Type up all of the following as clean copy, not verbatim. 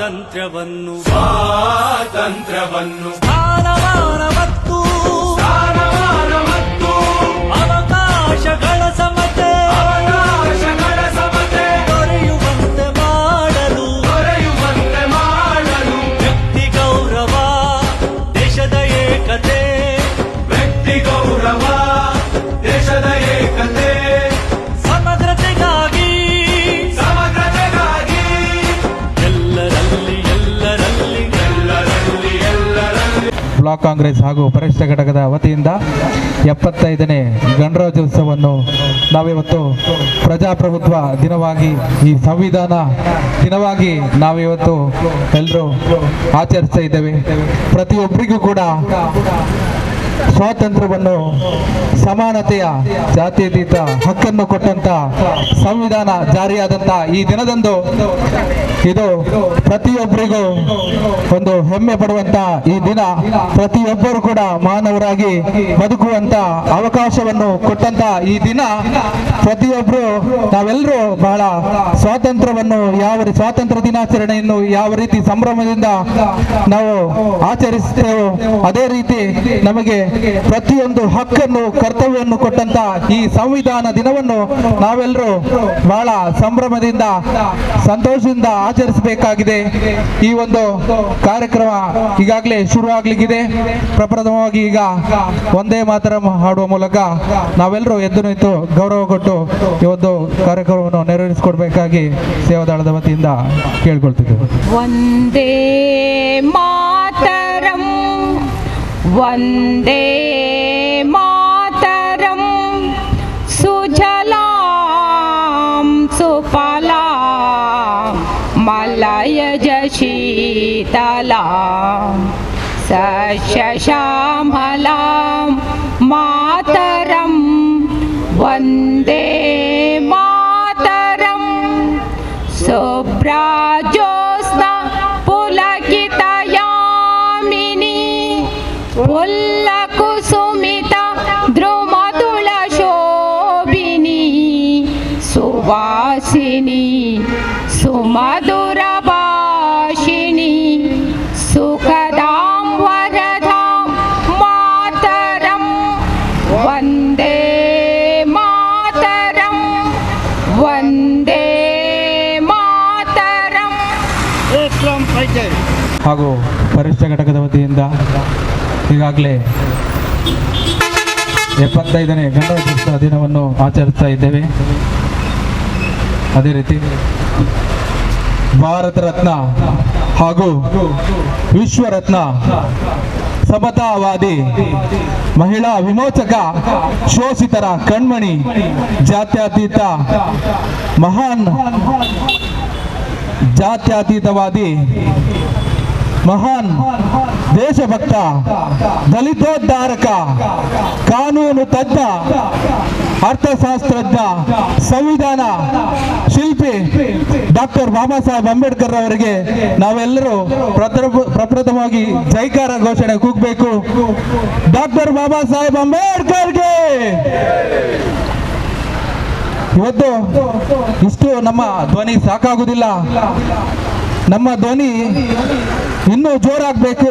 ಸ್ವಾತಂತ್ರ್ಯವನ್ನು ಸ್ಥಾನಮಾನ ಮತ್ತು ಅವಕಾಶಗಳ ಸಮತೆ ದೊರೆಯುವಂತೆ ಮಾಡಲು ವ್ಯಕ್ತಿ ಗೌರವ ದೇಶದ ಏಕತೆ ಸಮಗ್ರತೆಗಾಗಿ ಬ್ಲಾಕ್ ಕಾಂಗ್ರೆಸ್ ಹಾಗೂ ಪರಿಶಿಷ್ಟ ಘಟಕದ ವತಿಯಿಂದ 75ನೇ ಗಣರಾಜ್ಯೋತ್ಸವವನ್ನು ನಾವಿವತ್ತು ಪ್ರಜಾಪ್ರಭುತ್ವ ದಿನವಾಗಿ ಈ ಸಂವಿಧಾನ ದಿನವಾಗಿ ನಾವಿವತ್ತು ಎಲ್ಲರೂ ಆಚರಿಸ್ತಾ ಇದ್ದೇವೆ. ಪ್ರತಿಯೊಬ್ಬರಿಗೂ ಕೂಡ ಸ್ವಾತಂತ್ರ್ಯವನ್ನು ಸಮಾನತೆಯ ಜಾತ್ಯತೀತ ಹಕ್ಕನ್ನು ಕೊಟ್ಟಂತ ಸಂವಿಧಾನ ಜಾರಿಯಾದಂತ ಈ ದಿನದಂದು ಇದು ಪ್ರತಿಯೊಬ್ಬರಿಗೂ ಒಂದು ಹೆಮ್ಮೆ ಪಡುವಂತ ಈ ದಿನ, ಪ್ರತಿಯೊಬ್ಬರು ಕೂಡ ಮಾನವರಾಗಿ ಬದುಕುವಂತ ಅವಕಾಶವನ್ನು ಕೊಟ್ಟಂತ ಈ ದಿನ, ಪ್ರತಿಯೊಬ್ಬರು ನಾವೆಲ್ಲರೂ ಬಹಳ ಸ್ವಾತಂತ್ರ್ಯವನ್ನು ಸ್ವಾತಂತ್ರ್ಯ ದಿನಾಚರಣೆಯನ್ನು ಯಾವ ರೀತಿ ಸಂಭ್ರಮದಿಂದ ನಾವು ಆಚರಿಸ್ತೇವೋ ಅದೇ ರೀತಿ ನಮಗೆ ಪ್ರತಿಯೊಂದು ಹಕ್ಕನ್ನು ಕರ್ತವ್ಯವನ್ನು ಕೊಟ್ಟಂತ ಈ ಸಂವಿಧಾನ ದಿನವನ್ನು ನಾವೆಲ್ಲರೂ ಬಹಳ ಸಂಭ್ರಮದಿಂದ ಸಂತೋಷದಿಂದ ಆಚರಿಸಬೇಕಾಗಿದೆ. ಈ ಒಂದು ಕಾರ್ಯಕ್ರಮ ಈಗಾಗಲೇ ಶುರು ಆಗ್ಲಿಕ್ಕಿದೆ. ಪ್ರಪ್ರಥಮವಾಗಿ ಈಗ ಒಂದೇ ಮಾತರಂ ಹಾಡುವ ಮೂಲಕ ನಾವೆಲ್ಲರೂ ಎದ್ದು ನಿಂತು ಗೌರವ ಕೊಟ್ಟು ಈ ಒಂದು ಕಾರ್ಯಕ್ರಮವನ್ನು ನೆರವೇರಿಸಿಕೊಡ್ಬೇಕಾಗಿ ಸೇವಾದಳದ ವತಿಯಿಂದ ಕೇಳ್ಕೊಳ್ತಿದ್ದೇವೆ. ವಂದೇ ಮಾತರಂ, ವಂದೇ ಮಾತರಂ, ಸುಜಲಾಂ ಸುಫಲಾಂ ಮಲಯಜ ಶೀತಲಾಂ ಸಸ್ಯಶ್ಯಾಮಲಾಂ ಮಾತರಂ, ವಂದೇ ಮಾತರಂ, ಶುಭ್ರಜ್ಯೋತ್ಸ್ನಾ ಪುಲಕಿತಯಾಮಿನಿ ಉಲ್ಲಕುಸುಮಿತ ದ್ರುಮದುಳ ಶೋಭಿನಿ ಸುವಾಸಿನಿ ಸುಮಧುರ ಭಾಷಿಣಿ ಸುಖದಾಂ ವರದಾಂ ಮಾತರಂ, ವಂದೇ ಮಾತರಂ, ವಂದೇ ಮಾತರಂ. ಹಾಗೂ ಪರಿಶಿಷ್ಟ ಘಟಕದ ವತಿಯಿಂದ ಈಗಾಗಲೇ 75ನೇ ಗಣರಾಜ್ಯೋತ್ಸವ ದಿನವನ್ನು ಆಚರಿಸ್ತಾ ಇದ್ದೇವೆ. ಅದೇ ರೀತಿ ಭಾರತ ರತ್ನ ಹಾಗೂ ವಿಶ್ವರತ್ನ ಸಮತಾವಾದಿ ಮಹಿಳಾ ವಿಮೋಚಕ ಶೋಷಿತರ ಕಣ್ಮಣಿ ಜಾತ್ಯತೀತ ಮಹಾನ್ ಜಾತ್ಯತೀತವಾದಿ ಮಹಾನ್ ದೇಶಭಕ್ತ ದಲಿತೋದ್ಧಾರಕ ಕಾನೂನು ತಜ್ಞ ಅರ್ಥಶಾಸ್ತ್ರಜ್ಞ ಸಂವಿಧಾನ ಶಿಲ್ಪಿ ಡಾಕ್ಟರ್ ಬಾಬಾ ಸಾಹೇಬ್ ಅಂಬೇಡ್ಕರ್ ಅವರಿಗೆ ನಾವೆಲ್ಲರೂ ಪ್ರಪ್ರಥಮವಾಗಿ ಜೈಕಾರ ಘೋಷಣೆ ಕೂಗಬೇಕು. ಡಾಕ್ಟರ್ ಬಾಬಾ ಸಾಹೇಬ್ ಅಂಬೇಡ್ಕರ್ಗೆ. ಇವತ್ತು ಇಷ್ಟು ನಮ್ಮ ಧ್ವನಿ ಸಾಕಾಗುವುದಿಲ್ಲ, ನಮ್ಮ ಧ್ವನಿ ಇನ್ನೂ ಜೋರಾಗಬೇಕು.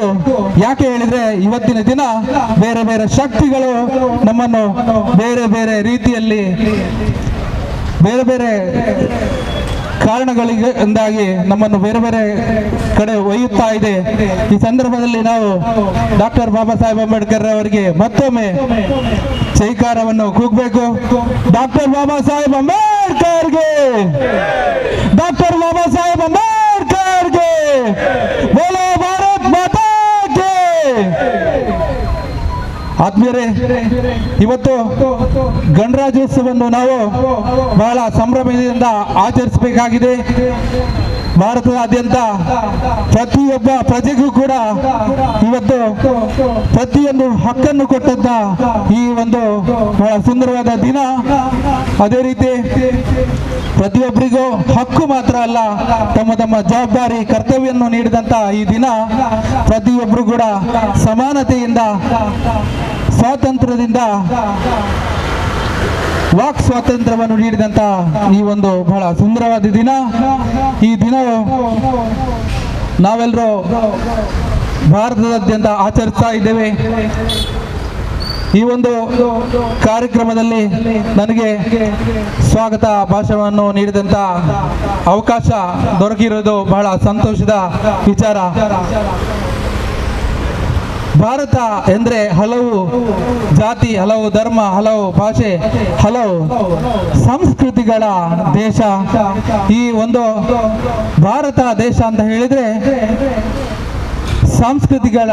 ಯಾಕೆ ಹೇಳಿದ್ರೆ ಇವತ್ತಿನ ದಿನ ಬೇರೆ ಬೇರೆ ಶಕ್ತಿಗಳು ನಮ್ಮನ್ನು ಬೇರೆ ಬೇರೆ ರೀತಿಯಲ್ಲಿ ಬೇರೆ ಬೇರೆ ಕಾರಣಗಳಿಂದಾಗಿ ನಮ್ಮನ್ನು ಬೇರೆ ಬೇರೆ ಕಡೆ ಒಯ್ಯುತ್ತಾ ಇದೆ. ಈ ಸಂದರ್ಭದಲ್ಲಿ ನಾವು ಡಾಕ್ಟರ್ ಬಾಬಾ ಸಾಹೇಬ್ ಅಂಬೇಡ್ಕರ್ ಅವರಿಗೆ ಮತ್ತೊಮ್ಮೆ ಜೈಕಾರವನ್ನು ಕೂಗಬೇಕು. ಡಾಕ್ಟರ್ ಬಾಬಾ ಸಾಹೇಬ್ ಅಂಬೇಡ್ಕರ್ಗೆ, ಡಾಕ್ಟರ್ ಬಾಬಾ ಸಾಹೇಬ್ ಅಂಬೇಡ್ಕರ್ಗೆ, ಬೋಲೋ ಭಾರತ್ ಮಾತಾ ಕಿ. ಆತ್ಮೀಯರೇ, ಇವತ್ತು ಗಣರಾಜ್ಯೋತ್ಸವವನ್ನು ನಾವು ಬಹಳ ಸಂಭ್ರಮದಿಂದ ಆಚರಿಸಬೇಕಾಗಿದೆ. ಭಾರತದಾದ್ಯಂತ ಪ್ರತಿಯೊಬ್ಬ ಪ್ರಜೆಗೂ ಕೂಡ ಇವತ್ತು ಪ್ರತಿಯೊಂದು ಹಕ್ಕನ್ನು ಕೊಟ್ಟಂತ ಈ ಒಂದು ಬಹಳ ಸುಂದರವಾದ ದಿನ. ಅದೇ ರೀತಿ ಪ್ರತಿಯೊಬ್ಬರಿಗೂ ಹಕ್ಕು ಮಾತ್ರ ಅಲ್ಲ, ತಮ್ಮ ತಮ್ಮ ಜವಾಬ್ದಾರಿ ಕರ್ತವ್ಯವನ್ನು ನೀಡಿದಂತ ಈ ದಿನ ಪ್ರತಿಯೊಬ್ಬರು ಕೂಡ ಸಮಾನತೆಯಿಂದ ಸ್ವಾತಂತ್ರ್ಯದಿಂದ ವಾಕ್ ಸ್ವಾತಂತ್ರ್ಯವನ್ನು ನೀಡಿದಂತ ಈ ಒಂದು ಬಹಳ ಸುಂದರವಾದ ದಿನ. ಈ ದಿನವು ನಾವೆಲ್ಲರೂ ಭಾರತದಾದ್ಯಂತ ಆಚರಿಸ್ತಾ ಇದ್ದೇವೆ. ಈ ಒಂದು ಕಾರ್ಯಕ್ರಮದಲ್ಲಿ ನನಗೆ ಸ್ವಾಗತ ಭಾಷಣವನ್ನು ನೀಡಿದಂಥ ಅವಕಾಶ ದೊರಕಿರೋದು ಬಹಳ ಸಂತೋಷದ ವಿಚಾರ. ಭಾರತ ಎಂದರೆ ಹಲವು ಜಾತಿ, ಹಲವು ಧರ್ಮ, ಹಲವು ಭಾಷೆ, ಹಲವು ಸಂಸ್ಕೃತಿಗಳ ದೇಶ. ಈ ಒಂದು ಭಾರತ ದೇಶ ಅಂತ ಹೇಳಿದರೆ ಸಂಸ್ಕೃತಿಗಳ,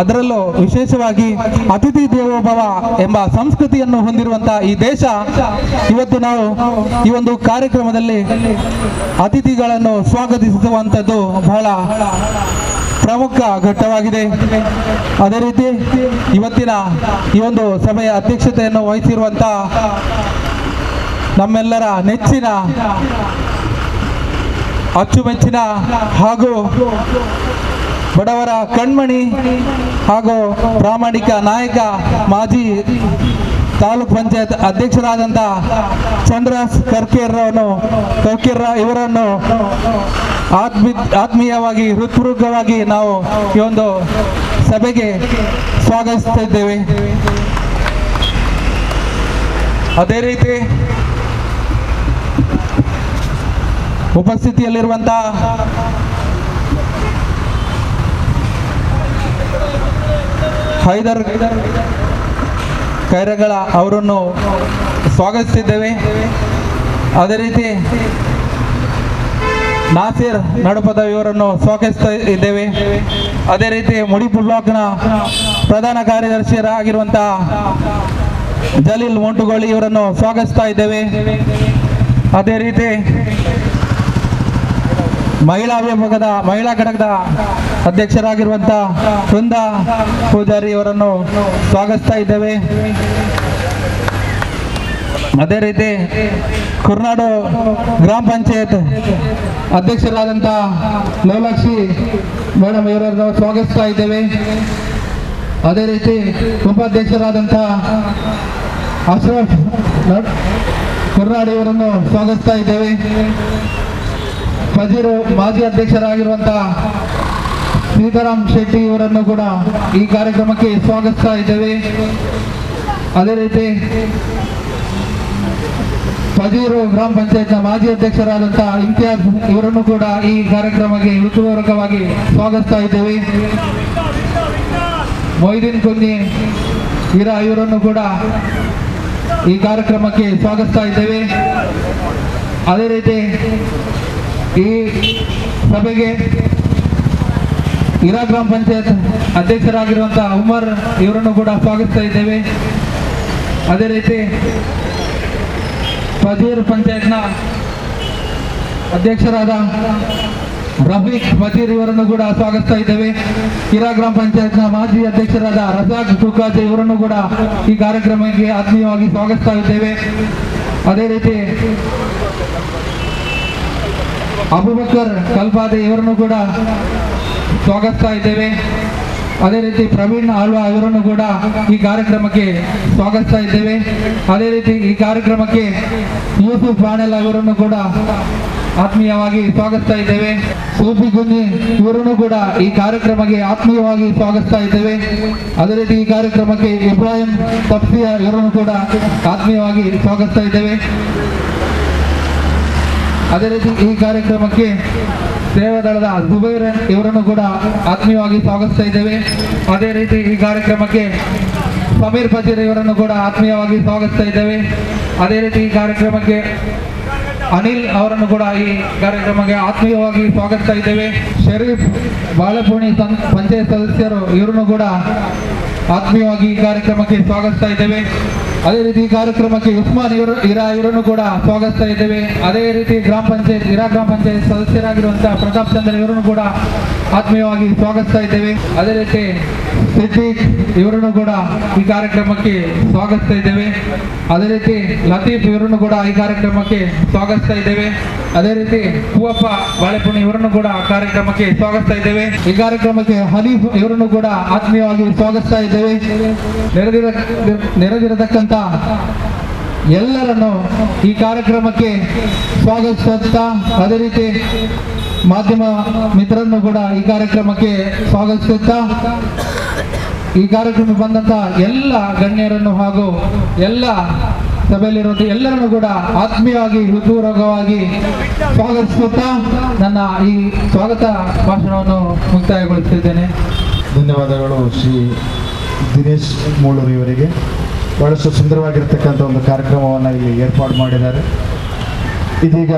ಅದರಲ್ಲೂ ವಿಶೇಷವಾಗಿ ಅತಿಥಿ ದೇವೋಭವ ಎಂಬ ಸಂಸ್ಕೃತಿಯನ್ನು ಹೊಂದಿರುವಂತಹ ಈ ದೇಶ, ಇವತ್ತು ನಾವು ಈ ಒಂದು ಕಾರ್ಯಕ್ರಮದಲ್ಲಿ ಅತಿಥಿಗಳನ್ನು ಸ್ವಾಗತಿಸುವಂಥದ್ದು ಬಹಳ ಪ್ರಮುಖ ಘಟ್ಟವಾಗಿದೆ. ಅದೇ ರೀತಿ ಇವತ್ತಿನ ಈ ಒಂದು ಸಭೆಯ ಅಧ್ಯಕ್ಷತೆಯನ್ನು ವಹಿಸಿರುವಂಥ ನಮ್ಮೆಲ್ಲರ ನೆಚ್ಚಿನ, ಅಚ್ಚುಮೆಚ್ಚಿನ ಹಾಗೂ ಬಡವರ ಕಣ್ಮಣಿ ಹಾಗೂ ಪ್ರಾಮಾಣಿಕ ನಾಯಕ, ಮಾಜಿ ತಾಲೂಕ್ ಪಂಚಾಯತ್ ಅಧ್ಯಕ್ಷರಾದಂಥ ಚಂದ್ರಸ್ ಕರ್ಕೇರ ಇವರನ್ನು ಆತ್ಮೀಯವಾಗಿ ಹೃತ್ಪೂರ್ವಕವಾಗಿ ನಾವು ಈ ಒಂದು ಸಭೆಗೆ ಸ್ವಾಗತಿಸ್ತಾ ಇದ್ದೇವೆ. ಅದೇ ರೀತಿ ಉಪಸ್ಥಿತಿಯಲ್ಲಿರುವಂಥ ಹೈದರ್ ಖೈರಗಳ ಅವರನ್ನು ಸ್ವಾಗತಿಸಿದ್ದೇವೆ. ಅದೇ ರೀತಿ ನಾಸಿರ್ ನಡುಪದ ಇವರನ್ನು ಸ್ವಾಗತಿಸ್ತಾ ಇದ್ದೇವೆ. ಅದೇ ರೀತಿ ಮುಡಿಪು ಬ್ಲಾಕ್ನ ಪ್ರಧಾನ ಕಾರ್ಯದರ್ಶಿಯರಾಗಿರುವಂಥ ಜಲೀಲ್ ಮೊಂಟುಗೋಳಿ ಇವರನ್ನು ಸ್ವಾಗತಿಸ್ತಾ ಇದ್ದೇವೆ. ಅದೇ ರೀತಿ ಮಹಿಳಾ ವಿಭಾಗದ ಮಹಿಳಾ ಘಟಕದ ಅಧ್ಯಕ್ಷರಾಗಿರುವಂಥ ವೃಂದಾ ಪೂಜಾರಿ ಅವರನ್ನು ಸ್ವಾಗತಿಸ್ತಾ ಇದ್ದೇವೆ. ಅದೇ ರೀತಿ ಕುರ್ನಾಡು ಗ್ರಾಮ ಪಂಚಾಯತ್ ಅಧ್ಯಕ್ಷರಾದಂಥ ಲೋಲಾಕ್ಷಿ ಮೇಡಮ್ ಇವರನ್ನು ಸ್ವಾಗತಿಸ್ತಾ ಇದ್ದೇವೆ. ಅದೇ ರೀತಿ ಉಪಾಧ್ಯಕ್ಷರಾದಂಥ ಅಶ್ರಫ್ ಕುರ್ನಾಡು ಇವರನ್ನು ಸ್ವಾಗತಿಸ್ತಾ ಇದ್ದೇವೆ. ಫಜೀರು ಮಾಜಿ ಅಧ್ಯಕ್ಷರಾಗಿರುವಂಥ ಸೀತಾರಾಮ್ ಶೆಟ್ಟಿ ಇವರನ್ನು ಕೂಡ ಈ ಕಾರ್ಯಕ್ರಮಕ್ಕೆ ಸ್ವಾಗತಿಸ್ತಾ ಇದ್ದೇವೆ. ಅದೇ ರೀತಿ ಫಜೀರು ಗ್ರಾಮ ಪಂಚಾಯತ್ನ ಮಾಜಿ ಅಧ್ಯಕ್ಷರಾದಂಥ ಇಮ್ತಿಯಾಜ್ ಇವರನ್ನು ಕೂಡ ಈ ಕಾರ್ಯಕ್ರಮಕ್ಕೆ ಹೃತ್ಪೂರ್ವಕವಾಗಿ ಸ್ವಾಗತಿಸ್ತಾ ಇದ್ದೇವೆ. ಮೊಯ್ದೀನ್ ಕುನ್ನಿ ವೀರ ಇವರನ್ನು ಕೂಡ ಈ ಕಾರ್ಯಕ್ರಮಕ್ಕೆ ಸ್ವಾಗತಿಸ್ತಾ ಇದ್ದೇವೆ. ಅದೇ ರೀತಿ ಈ ಸಭೆಗೆ ಹಿರಾ ಗ್ರಾಮ ಪಂಚಾಯತ್ ಅಧ್ಯಕ್ಷರಾಗಿರುವಂಥ ಉಮರ್ ಇವರನ್ನು ಕೂಡ ಸ್ವಾಗತಿಸ್ತಾ ಇದ್ದೇವೆ. ಅದೇ ರೀತಿ ಫಜೀರ್ ಪಂಚಾಯತ್ನ ಅಧ್ಯಕ್ಷರಾದ ರಫೀಕ್ ಫಜೀರ್ ಇವರನ್ನು ಕೂಡ ಸ್ವಾಗತಿಸ್ತಾ ಇದ್ದೇವೆ. ಹಿರಾ ಗ್ರಾಮ ಪಂಚಾಯತ್ನ ಮಾಜಿ ಅಧ್ಯಕ್ಷರಾದ ರಜಾಕ್ ತುಕಾಜೆ ಇವರನ್ನು ಕೂಡ ಈ ಕಾರ್ಯಕ್ರಮಕ್ಕೆ ಆತ್ಮೀಯವಾಗಿ ಸ್ವಾಗತಿಸ್ತಾ ಇದ್ದೇವೆ. ಅದೇ ರೀತಿ ಅಬುಬಕರ್ ಕಲ್ಪಾದೆ ಇವರನ್ನು ಕೂಡ ಸ್ವಾಗತಿಸ್ತಾ ಇದ್ದೇವೆ. ಅದೇ ರೀತಿ ಪ್ರವೀಣ್ ಆಳ್ವಾ ಇವರನ್ನು ಕೂಡ ಈ ಕಾರ್ಯಕ್ರಮಕ್ಕೆ ಸ್ವಾಗತಿಸ್ತಾ ಇದ್ದೇವೆ. ಅದೇ ರೀತಿ ಈ ಕಾರ್ಯಕ್ರಮಕ್ಕೆ ಯೂಸುಫ್ ಬಾಣೆಲ್ಲ ಇವರನ್ನು ಕೂಡ ಆತ್ಮೀಯವಾಗಿ ಸ್ವಾಗತಿಸ್ತಾ ಇದ್ದೇವೆ. ಸೂಫಿ ಗುನ್ನಿ ಇವರನ್ನು ಕೂಡ ಈ ಕಾರ್ಯಕ್ರಮಕ್ಕೆ ಆತ್ಮೀಯವಾಗಿ ಸ್ವಾಗತಿಸ್ತಾ ಇದ್ದೇವೆ. ಅದೇ ರೀತಿ ಈ ಕಾರ್ಯಕ್ರಮಕ್ಕೆ ಇಬ್ರಾಹಿಂ ತಪ್ಸಿಯಾ ಇವರನ್ನು ಕೂಡ ಆತ್ಮೀಯವಾಗಿ ಸ್ವಾಗತಿಸ್ತಾ ಇದ್ದೇವೆ. ಅದೇ ರೀತಿ ಈ ಕಾರ್ಯಕ್ರಮಕ್ಕೆ ಸೇವಾದಳದ ಜುಬೈರ್ ಇವರನ್ನು ಕೂಡ ಆತ್ಮೀಯವಾಗಿ ಸ್ವಾಗತಿಸ್ತಾ ಇದ್ದೇವೆ. ಅದೇ ರೀತಿ ಈ ಕಾರ್ಯಕ್ರಮಕ್ಕೆ ಸಮೀರ್ ಫಜೀರ್ ಇವರನ್ನು ಕೂಡ ಆತ್ಮೀಯವಾಗಿ ಸ್ವಾಗತಿಸ್ತಾ ಇದ್ದೇವೆ. ಅದೇ ರೀತಿ ಈ ಕಾರ್ಯಕ್ರಮಕ್ಕೆ ಅನಿಲ್ ಅವರನ್ನು ಕೂಡ ಈ ಕಾರ್ಯಕ್ರಮಕ್ಕೆ ಆತ್ಮೀಯವಾಗಿ ಸ್ವಾಗತಿಸ್ತಾ ಇದ್ದೇವೆ. ಶರೀಫ್ ಬಾಳೆಪುಣಿ ಪಂಚಾಯತ್ ಸದಸ್ಯರು ಇವರನ್ನು ಕೂಡ ಆತ್ಮೀಯವಾಗಿ ಈ ಕಾರ್ಯಕ್ರಮಕ್ಕೆ ಸ್ವಾಗತಿಸ್ತಾ ಇದ್ದೇವೆ. ಅದೇ ರೀತಿ ಈ ಕಾರ್ಯಕ್ರಮಕ್ಕೆ ಉಸ್ಮಾನ್ ಇವರನ್ನು ಕೂಡ ಸ್ವಾಗತಿಸ್ತಾ ಇದ್ದೇವೆ. ಅದೇ ರೀತಿ ಹಿರಾ ಗ್ರಾಮ ಪಂಚಾಯತ್ ಸದಸ್ಯರಾಗಿರುವಂತಹ ಪ್ರತಾಪ್ ಚಂದ್ರ ಇವರನ್ನು ಕೂಡ ಆತ್ಮೀಯವಾಗಿ ಸ್ವಾಗತಿಸ್ತಾ ಇದ್ದೇವೆ. ಅದೇ ರೀತಿ ಸಿದ್ದಿಕ್ ಇವರನ್ನು ಕೂಡ ಈ ಕಾರ್ಯಕ್ರಮಕ್ಕೆ ಸ್ವಾಗತಿಸ್ತಾ ಇದ್ದೇವೆ. ಅದೇ ರೀತಿ ಲತೀಫ್ ಇವರನ್ನು ಕೂಡ ಈ ಕಾರ್ಯಕ್ರಮಕ್ಕೆ ಸ್ವಾಗತಿಸ್ತಾ ಇದ್ದೇವೆ. ಅದೇ ರೀತಿ ಹೂವಪ್ಪ ಬಾಳೆಪುಣಿ ಇವರನ್ನು ಕೂಡ ಕಾರ್ಯಕ್ರಮಕ್ಕೆ ಸ್ವಾಗತಿಸ್ತಾ ಇದ್ದೇವೆ. ಈ ಕಾರ್ಯಕ್ರಮಕ್ಕೆ ಹನೀಫ್ ಇವರನ್ನು ಕೂಡ ಆತ್ಮೀಯವಾಗಿ ಸ್ವಾಗತಿಸ್ತಾ ಇದ್ದೇವೆ. ನೆರೆದಿರತಕ್ಕಂಥ ಎಲ್ಲರನ್ನು ಈ ಕಾರ್ಯಕ್ರಮಕ್ಕೆ ಸ್ವಾಗತಿಸುತ್ತಾ, ಅದೇ ರೀತಿ ಮಾಧ್ಯಮ ಮಿತ್ರರನ್ನು ಕೂಡ ಈ ಕಾರ್ಯಕ್ರಮಕ್ಕೆ ಸ್ವಾಗತಿಸುತ್ತಾ ಈ ಕಾರ್ಯಕ್ರಮಕ್ಕೆ ಬಂದಂತ ಎಲ್ಲ ಗಣ್ಯರನ್ನು ಹಾಗೂ ಎಲ್ಲ ಸಭೆಯಲ್ಲಿರುವಂತಹ ಎಲ್ಲರನ್ನು ಕೂಡ ಆತ್ಮೀಯವಾಗಿ ಹೃದಯಪೂರ್ವಕವಾಗಿ ಸ್ವಾಗತಿಸುತ್ತಾ ನನ್ನ ಈ ಸ್ವಾಗತ ಭಾಷಣವನ್ನು ಮುಕ್ತಾಯಗೊಳಿಸುತ್ತಿದ್ದೇನೆ. ಧನ್ಯವಾದಗಳು ಶ್ರೀ ದಿನೇಶ್ ಮೂಳೂರು ಇವರಿಗೆ. ಬಹಳಷ್ಟು ಸುಂದರವಾಗಿರ್ತಕ್ಕಂಥ ಒಂದು ಕಾರ್ಯಕ್ರಮವನ್ನು ಇಲ್ಲಿ ಏರ್ಪಾಡು ಮಾಡಿದ್ದಾರೆ. ಇದೀಗ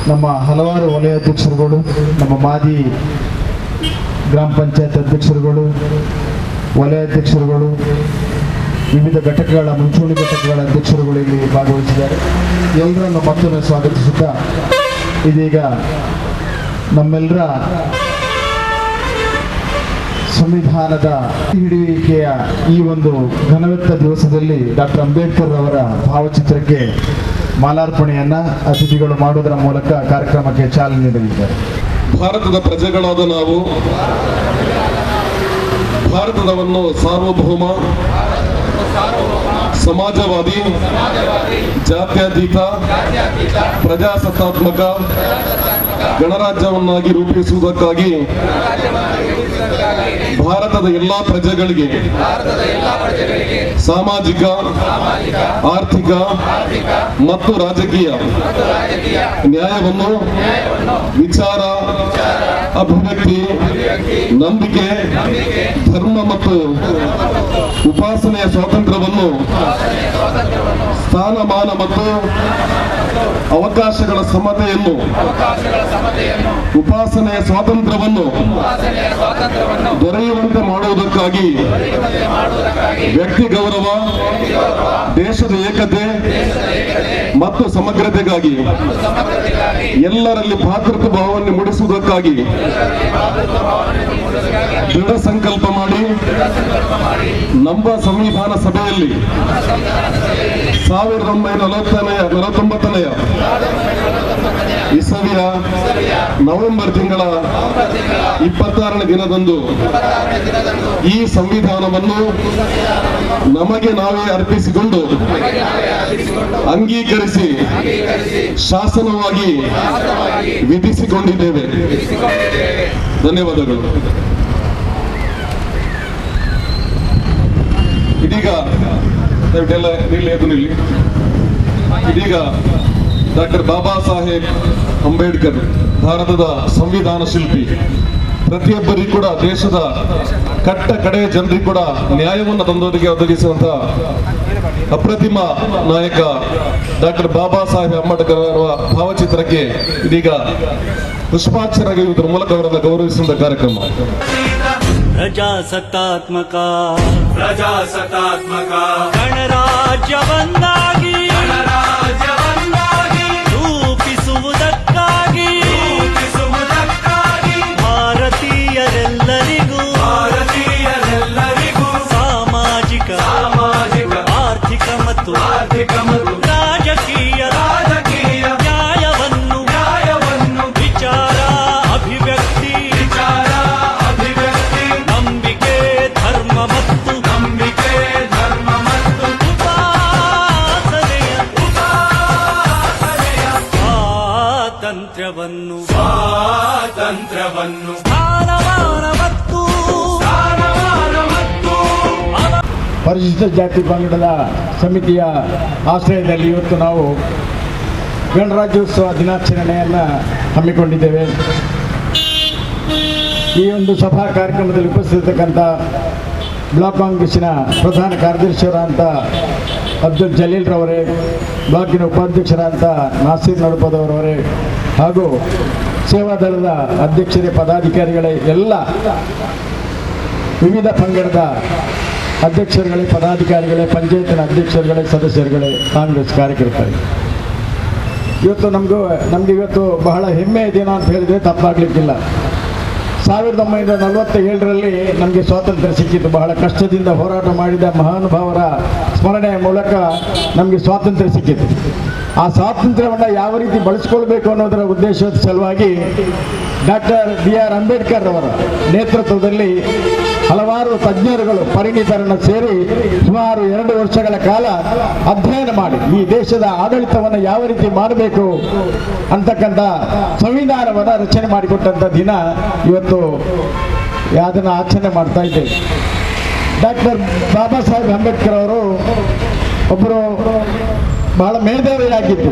ನಮ್ಮ ಹಲವಾರು ವಲಯ ಅಧ್ಯಕ್ಷರುಗಳು, ನಮ್ಮ ಮಾಜಿ ಗ್ರಾಮ ಪಂಚಾಯತ್ ಅಧ್ಯಕ್ಷರುಗಳು, ವಲಯ ಅಧ್ಯಕ್ಷರುಗಳು, ವಿವಿಧ ಘಟಕಗಳ ಮುಂಚೂಣಿ ಘಟಕಗಳ ಅಧ್ಯಕ್ಷರುಗಳು ಇಲ್ಲಿ ಭಾಗವಹಿಸಿದ್ದಾರೆ. ಎಲ್ಲರನ್ನು ಮತ್ತೊಮ್ಮೆ ಸ್ವಾಗತಿಸುತ್ತಾ ಇದೀಗ ನಮ್ಮೆಲ್ಲರ ಸಂವಿಧಾನದ ಹಿಡಿಯುವಿಕೆಯ ಈ ಒಂದು ಘನವೆತ್ತ ದಿವಸದಲ್ಲಿ ಡಾಕ್ಟರ್ ಅಂಬೇಡ್ಕರ್ ಅವರ ಭಾವಚಿತ್ರಕ್ಕೆ ಮಾಲಾರ್ಪಣೆಯನ್ನ ಅತಿಥಿಗಳು ಮಾಡುವುದರ ಮೂಲಕ ಕಾರ್ಯಕ್ರಮಕ್ಕೆ ಚಾಲನೆ ನೀಡಲಿದ್ದಾರೆ. ಭಾರತದ ಪ್ರಜೆಗಳಾದ ನಾವು ಭಾರತದವನ್ನು ಸಾರ್ವಭೌಮ, ಸಮಾಜವಾದಿ, ಜಾತ್ಯತೀತ, ಪ್ರಜಾಸತ್ತಾತ್ಮಕ ಗಣರಾಜ್ಯವನ್ನಾಗಿ ರೂಪಿಸುವುದಕ್ಕಾಗಿ ಭಾರತದ ಎಲ್ಲಾ ಪ್ರಜೆಗಳಿಗೆ ಸಾಮಾಜಿಕ, ಆರ್ಥಿಕ ಮತ್ತು ರಾಜಕೀಯ ನ್ಯಾಯವನ್ನು, ವಿಚಾರ, ಅಭಿವ್ಯಕ್ತಿ, ನಂಬಿಕೆ, ಧರ್ಮ ಮತ್ತು ಉಪಾಸನೆಯ ಸ್ವಾತಂತ್ರ್ಯವನ್ನು, ಸ್ಥಾನಮಾನ ಮತ್ತು ಅವಕಾಶಗಳ ಸಮತೆಯನ್ನು, ಉಪಾಸನೆಯ ಸ್ವಾತಂತ್ರ್ಯವನ್ನು ದೊರೆಯುವಂತೆ ಮಾಡುವುದಕ್ಕಾಗಿ ವ್ಯಕ್ತಿ ಗೌರವ, ದೇಶದ ಏಕತೆ ಮತ್ತು ಸಮಗ್ರತೆಗಾಗಿ ಎಲ್ಲರಲ್ಲಿ ಭ್ರಾತೃತ್ವ ಭಾವವನ್ನು ಮೂಡಿಸುವುದಕ್ಕಾಗಿ ದೃಢ ಸಂಕಲ್ಪ ಮಾಡಿ ನಮ್ಮ ಸಂವಿಧಾನ ಸಭೆಯಲ್ಲಿ 1949ನೇ ಇಸವಿಯ ನವೆಂಬರ್ ತಿಂಗಳ 26ನೇ ದಿನದಂದು ಈ ಸಂವಿಧಾನವನ್ನು ನಮಗೆ ನಾವೇ ಅರ್ಪಿಸಿಕೊಂಡು ಅಂಗೀಕರಿಸಿ ಶಾಸನವಾಗಿ ವಿಧಿಸಿಕೊಂಡಿದ್ದೇವೆ. ಧನ್ಯವಾದಗಳು. ಇದೀಗ ಇದೀಗ ಡಾಕ್ಟರ್ ಬಾಬಾ ಸಾಹೇಬ್ ಅಂಬೇಡ್ಕರ್ ಭಾರತದ ಸಂವಿಧಾನ ಶಿಲ್ಪಿ, ಪ್ರತಿಯೊಬ್ಬರಿಗೂ ಕೂಡ ದೇಶದ ಕಟ್ಟ ಕಡೆಯ ಜನರಿಗೂ ಕೂಡ ನ್ಯಾಯವನ್ನು ಒದಗಿಸುವಂತ ಅಪ್ರತಿಮ ನಾಯಕ ಡಾಕ್ಟರ್ ಬಾಬಾ ಸಾಹೇಬ್ ಅಂಬೇಡ್ಕರ್ ಅವರ ಭಾವಚಿತ್ರಕ್ಕೆ ಇದೀಗ ಪುಷ್ಪಾರ್ಚನೆಯುವುದರ ಮೂಲಕ ಅವರನ್ನು ಗೌರವಿಸುವಂತ ಕಾರ್ಯಕ್ರಮ. ಪ್ರಜಾಸತ್ತಾತ್ಮಕ ಗಣರಾಜ್ಯವನ್ನಾಗಿ ರೂಪಿಸುವುದಕ್ಕಾಗಿ ಭಾರತೀಯರೆಲ್ಲರಿಗೂ ಸಾಮಾಜಿಕ, ಆರ್ಥಿಕ ಮತ್ತು ರಾಜಕೀಯ ನ್ಯಾಯವನ್ನು, ವಿಚಾರ, ಅಭಿವ್ಯಕ್ತಿ, ನಂಬಿಕೆ, ಧರ್ಮ ಮತ್ತು ಉಪಾಸನೆಯ ಸ್ವಾತಂತ್ರ್ಯವನ್ನು ಸ್ಥಾನಮಾನ ಮತ್ತು ಪರಿಶಿಷ್ಟ ಜಾತಿ ಪಂಗಡದ ಸಮಿತಿಯ ಆಶ್ರಯದಲ್ಲಿ ಇವತ್ತು ನಾವು ಗಣರಾಜ್ಯೋತ್ಸವ ದಿನಾಚರಣೆಯನ್ನು ಹಮ್ಮಿಕೊಂಡಿದ್ದೇವೆ. ಈ ಒಂದು ಸಭಾ ಕಾರ್ಯಕ್ರಮದಲ್ಲಿ ಉಪಸ್ಥಿತಕ್ಕಂಥ ಬ್ಲಾಕ್ ಕಾಂಗ್ರೆಸ್ಸಿನ ಪ್ರಧಾನ ಕಾರ್ಯದರ್ಶಿಯವರಂಥ ಅಬ್ದುಲ್ ಜಲೀಲ್ ರವರೇ, ಬ್ಲಾಕಿನ ಉಪಾಧ್ಯಕ್ಷರಾದಂಥ ನಾಸೀರ್ ನಡುಪದವರವರೇ ಹಾಗೂ ಸೇವಾದಳದ ಅಧ್ಯಕ್ಷರೇ, ಪದಾಧಿಕಾರಿಗಳೇ, ಎಲ್ಲ ವಿವಿಧ ಪಂಗಡದ ಅಧ್ಯಕ್ಷರುಗಳೇ, ಪದಾಧಿಕಾರಿಗಳೇ, ಪಂಚಾಯತಿನ ಅಧ್ಯಕ್ಷರುಗಳೇ, ಸದಸ್ಯರುಗಳೇ, ಕಾಂಗ್ರೆಸ್ ಕಾರ್ಯಕರ್ತರೇ, ಇವತ್ತು ನಮಗೆ ಇವತ್ತು ಬಹಳ ಹೆಮ್ಮೆಯ ದಿನ ಅಂತ ಹೇಳಿದರೆ ತಪ್ಪಾಗಲಿಕ್ಕಿಲ್ಲ. 1947ರಲ್ಲಿ ನಮಗೆ ಸ್ವಾತಂತ್ರ್ಯ ಸಿಕ್ಕಿತ್ತು. ಬಹಳ ಕಷ್ಟದಿಂದ ಹೋರಾಟ ಮಾಡಿದ ಮಹಾನುಭಾವರ ಸ್ಮರಣೆಯ ಮೂಲಕ ನಮಗೆ ಸ್ವಾತಂತ್ರ್ಯ ಸಿಕ್ಕಿತ್ತು. ಆ ಸ್ವಾತಂತ್ರ್ಯವನ್ನು ಯಾವ ರೀತಿ ಬಳಸ್ಕೊಳ್ಬೇಕು ಅನ್ನೋದರ ಉದ್ದೇಶದ ಸಲುವಾಗಿ ಡಾಕ್ಟರ್ BR ಅಂಬೇಡ್ಕರ್ ಅವರ ನೇತೃತ್ವದಲ್ಲಿ ಹಲವಾರು ತಜ್ಞರುಗಳು ಪರಿಣಿತರನ್ನು ಸೇರಿ ಸುಮಾರು 2 ವರ್ಷಗಳ ಕಾಲ ಅಧ್ಯಯನ ಮಾಡಿ ಈ ದೇಶದ ಆಡಳಿತವನ್ನು ಯಾವ ರೀತಿ ಮಾಡಬೇಕು ಅಂತಕ್ಕಂಥ ಸಂವಿಧಾನವನ್ನು ರಚನೆ ಮಾಡಿಕೊಟ್ಟಂಥ ದಿನ ಇವತ್ತು ಅದನ್ನು ಆಚರಣೆ ಮಾಡ್ತಾ ಇದ್ದೇವೆ. ಡಾಕ್ಟರ್ ಬಾಬಾ ಸಾಹೇಬ್ ಅಂಬೇಡ್ಕರ್ ಅವರು ಒಬ್ಬರು ಬಹಳ ಮೇಧಾವಿಯಾಗಿದ್ದು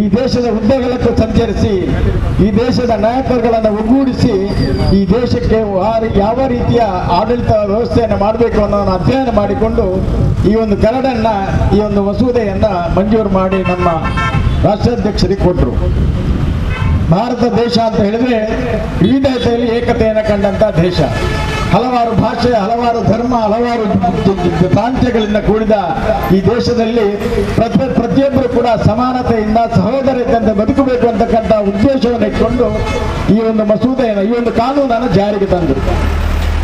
ಈ ದೇಶದ ಹುದ್ದೆಗಳಕ್ಕೂ ಸಂಚರಿಸಿ ಈ ದೇಶದ ನಾಯಕರುಗಳನ್ನು ಒಗ್ಗೂಡಿಸಿ ಈ ದೇಶಕ್ಕೆ ಯಾವ ರೀತಿಯ ಆಡಳಿತ ವ್ಯವಸ್ಥೆಯನ್ನು ಮಾಡಬೇಕು ಅನ್ನೋದನ್ನು ಅಧ್ಯಯನ ಮಾಡಿಕೊಂಡು ಈ ಒಂದು ಕರಡನ್ನು ಈ ಒಂದು ಮಸೂದೆಯನ್ನು ಮಂಜೂರು ಮಾಡಿ ನಮ್ಮ ರಾಷ್ಟ್ರಾಧ್ಯಕ್ಷರಿಗೆ ಕೊಟ್ಟರು. ಭಾರತ ದೇಶ ಅಂತ ಹೇಳಿದ್ರೆ ವಿವಿಧತೆಯಲ್ಲಿ ಏಕತೆಯನ್ನು ಕಂಡಂಥ ದೇಶ. ಹಲವಾರು ಭಾಷೆ, ಹಲವಾರು ಧರ್ಮ, ಹಲವಾರು ಪ್ರಾಂತ್ಯಗಳಿಂದ ಕೂಡಿದ ಈ ದೇಶದಲ್ಲಿ ಪ್ರತಿಯೊಬ್ಬರು ಕೂಡ ಸಮಾನತೆಯಿಂದ ಸಹೋದರತೆಯಿಂದ ಬದುಕಬೇಕು ಅಂತಕ್ಕಂಥ ಉದ್ದೇಶವನ್ನು ಇಟ್ಕೊಂಡು ಈ ಒಂದು ಮಸೂದೆಯನ್ನು, ಈ ಒಂದು ಕಾನೂನನ್ನು ಜಾರಿಗೆ ತಂದರು.